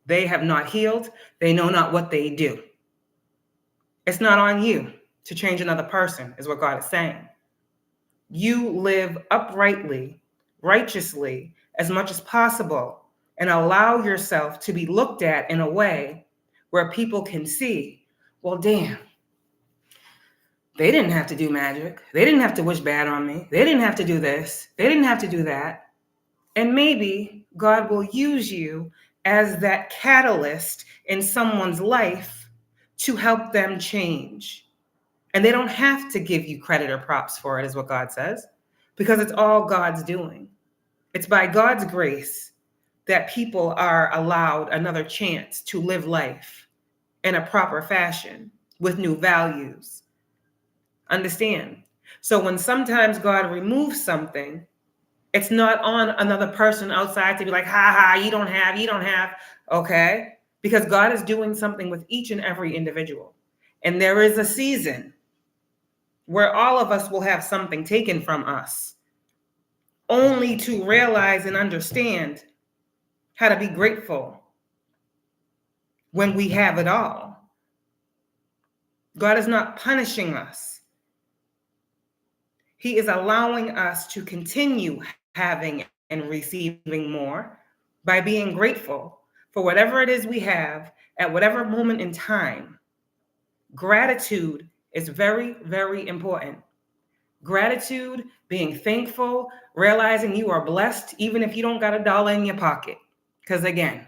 They have not healed. They know not what they do. It's not on you to change another person, is what God is saying. You live uprightly, righteously, as much as possible, and allow yourself to be looked at in a way where people can see, well, damn, they didn't have to do magic. They didn't have to wish bad on me. They didn't have to do this. They didn't have to do that. And maybe God will use you as that catalyst in someone's life to help them change. And they don't have to give you credit or props for it, is what God says, because it's all God's doing. It's by God's grace that people are allowed another chance to live life in a proper fashion with new values. Understand? So when sometimes God removes something, it's not on another person outside to be like, ha ha, you don't have, okay? Because God is doing something with each and every individual. And there is a season where all of us will have something taken from us, only to realize and understand how to be grateful when we have it all. God is not punishing us. He is allowing us to continue having and receiving more by being grateful for whatever it is we have at whatever moment in time. Gratitude is very, very important. Gratitude, being thankful, realizing you are blessed, even if you don't got $1 in your pocket. Because again,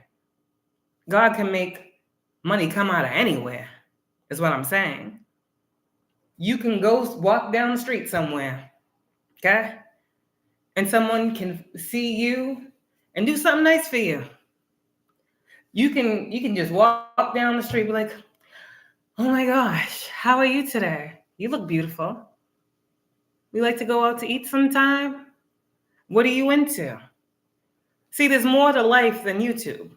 God can make money come out of anywhere, is what I'm saying. You can go walk down the street somewhere, okay? And someone can see you and do something nice for you. You can just walk down the street and be like, oh my gosh, how are you today? You look beautiful. We like to go out to eat sometime? What are you into? See, there's more to life than YouTube.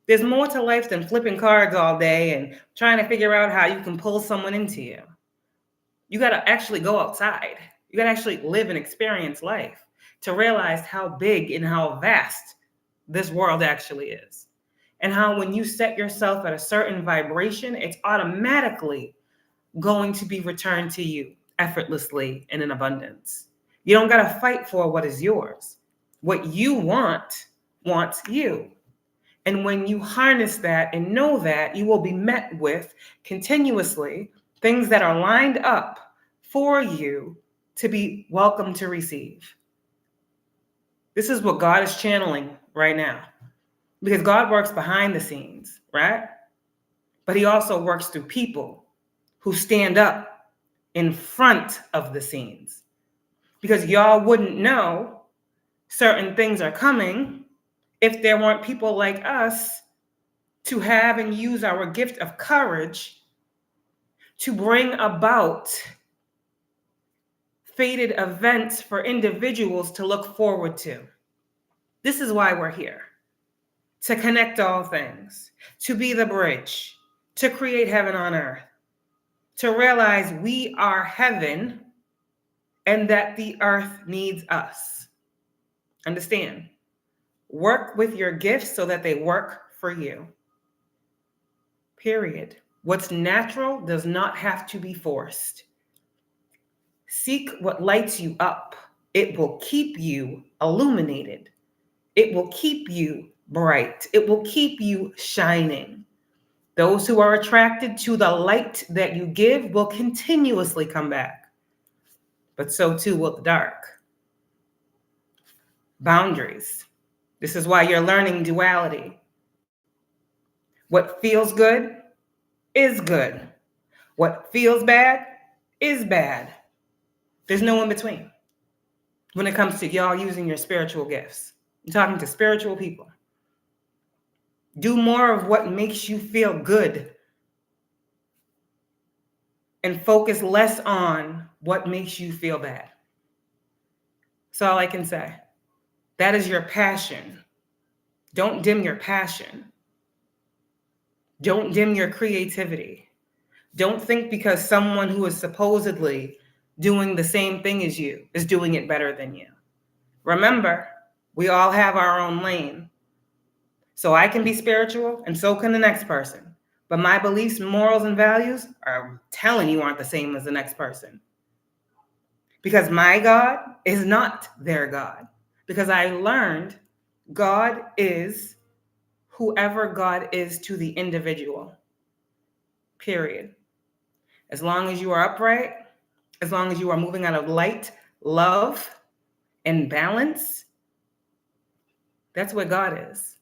There's more to life than flipping cards all day and trying to figure out how you can pull someone into you. You got to actually go outside. You got to actually live and experience life to realize how big and how vast this world actually is. And how when you set yourself at a certain vibration, it's automatically going to be returned to you effortlessly and in abundance. You don't got to fight for what is yours. What you want wants you. And when you harness that and know that, you will be met with continuously things that are lined up for you to be welcome to receive. This is what God is channeling right now. Because God works behind the scenes, right? But he also works through people who stand up in front of the scenes. Because y'all wouldn't know certain things are coming if there weren't people like us to have and use our gift of courage to bring about fated events for individuals to look forward to. This is why we're here. To connect all things, to be the bridge, to create heaven on earth, to realize we are heaven and that the earth needs us. Understand? Work with your gifts so that they work for you. Period. What's natural does not have to be forced. Seek what lights you up. It will keep you illuminated. It will keep you bright. It will keep you shining. Those who are attracted to the light that you give will continuously come back. But so too will the dark. Boundaries. This is why you're learning duality. What feels good is good. What feels bad is bad. There's no in between when it comes to y'all using your spiritual gifts. I'm talking to spiritual people. Do more of what makes you feel good and focus less on what makes you feel bad. That's all I can say. That is your passion. Don't dim your passion. Don't dim your creativity. Don't think because someone who is supposedly doing the same thing as you is doing it better than you. Remember, We all have our own lane. So I can be spiritual and so can the next person. But my beliefs, morals, and values are telling you aren't the same as the next person. Because my God is not their God. Because I learned God is whoever God is to the individual. Period. As long as you are upright, as long as you are moving out of light, love, and balance, that's what God is.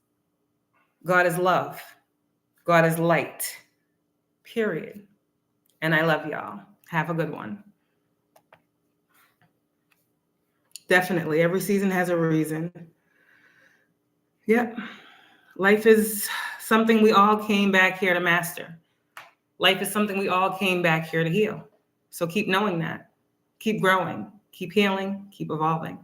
God is love. God is light. Period. And I love y'all. Have a good one. Definitely. Every season has a reason. Yep. Life is something we all came back here to master. Life is something we all came back here to heal. So keep knowing that. Keep growing. Keep healing. Keep evolving.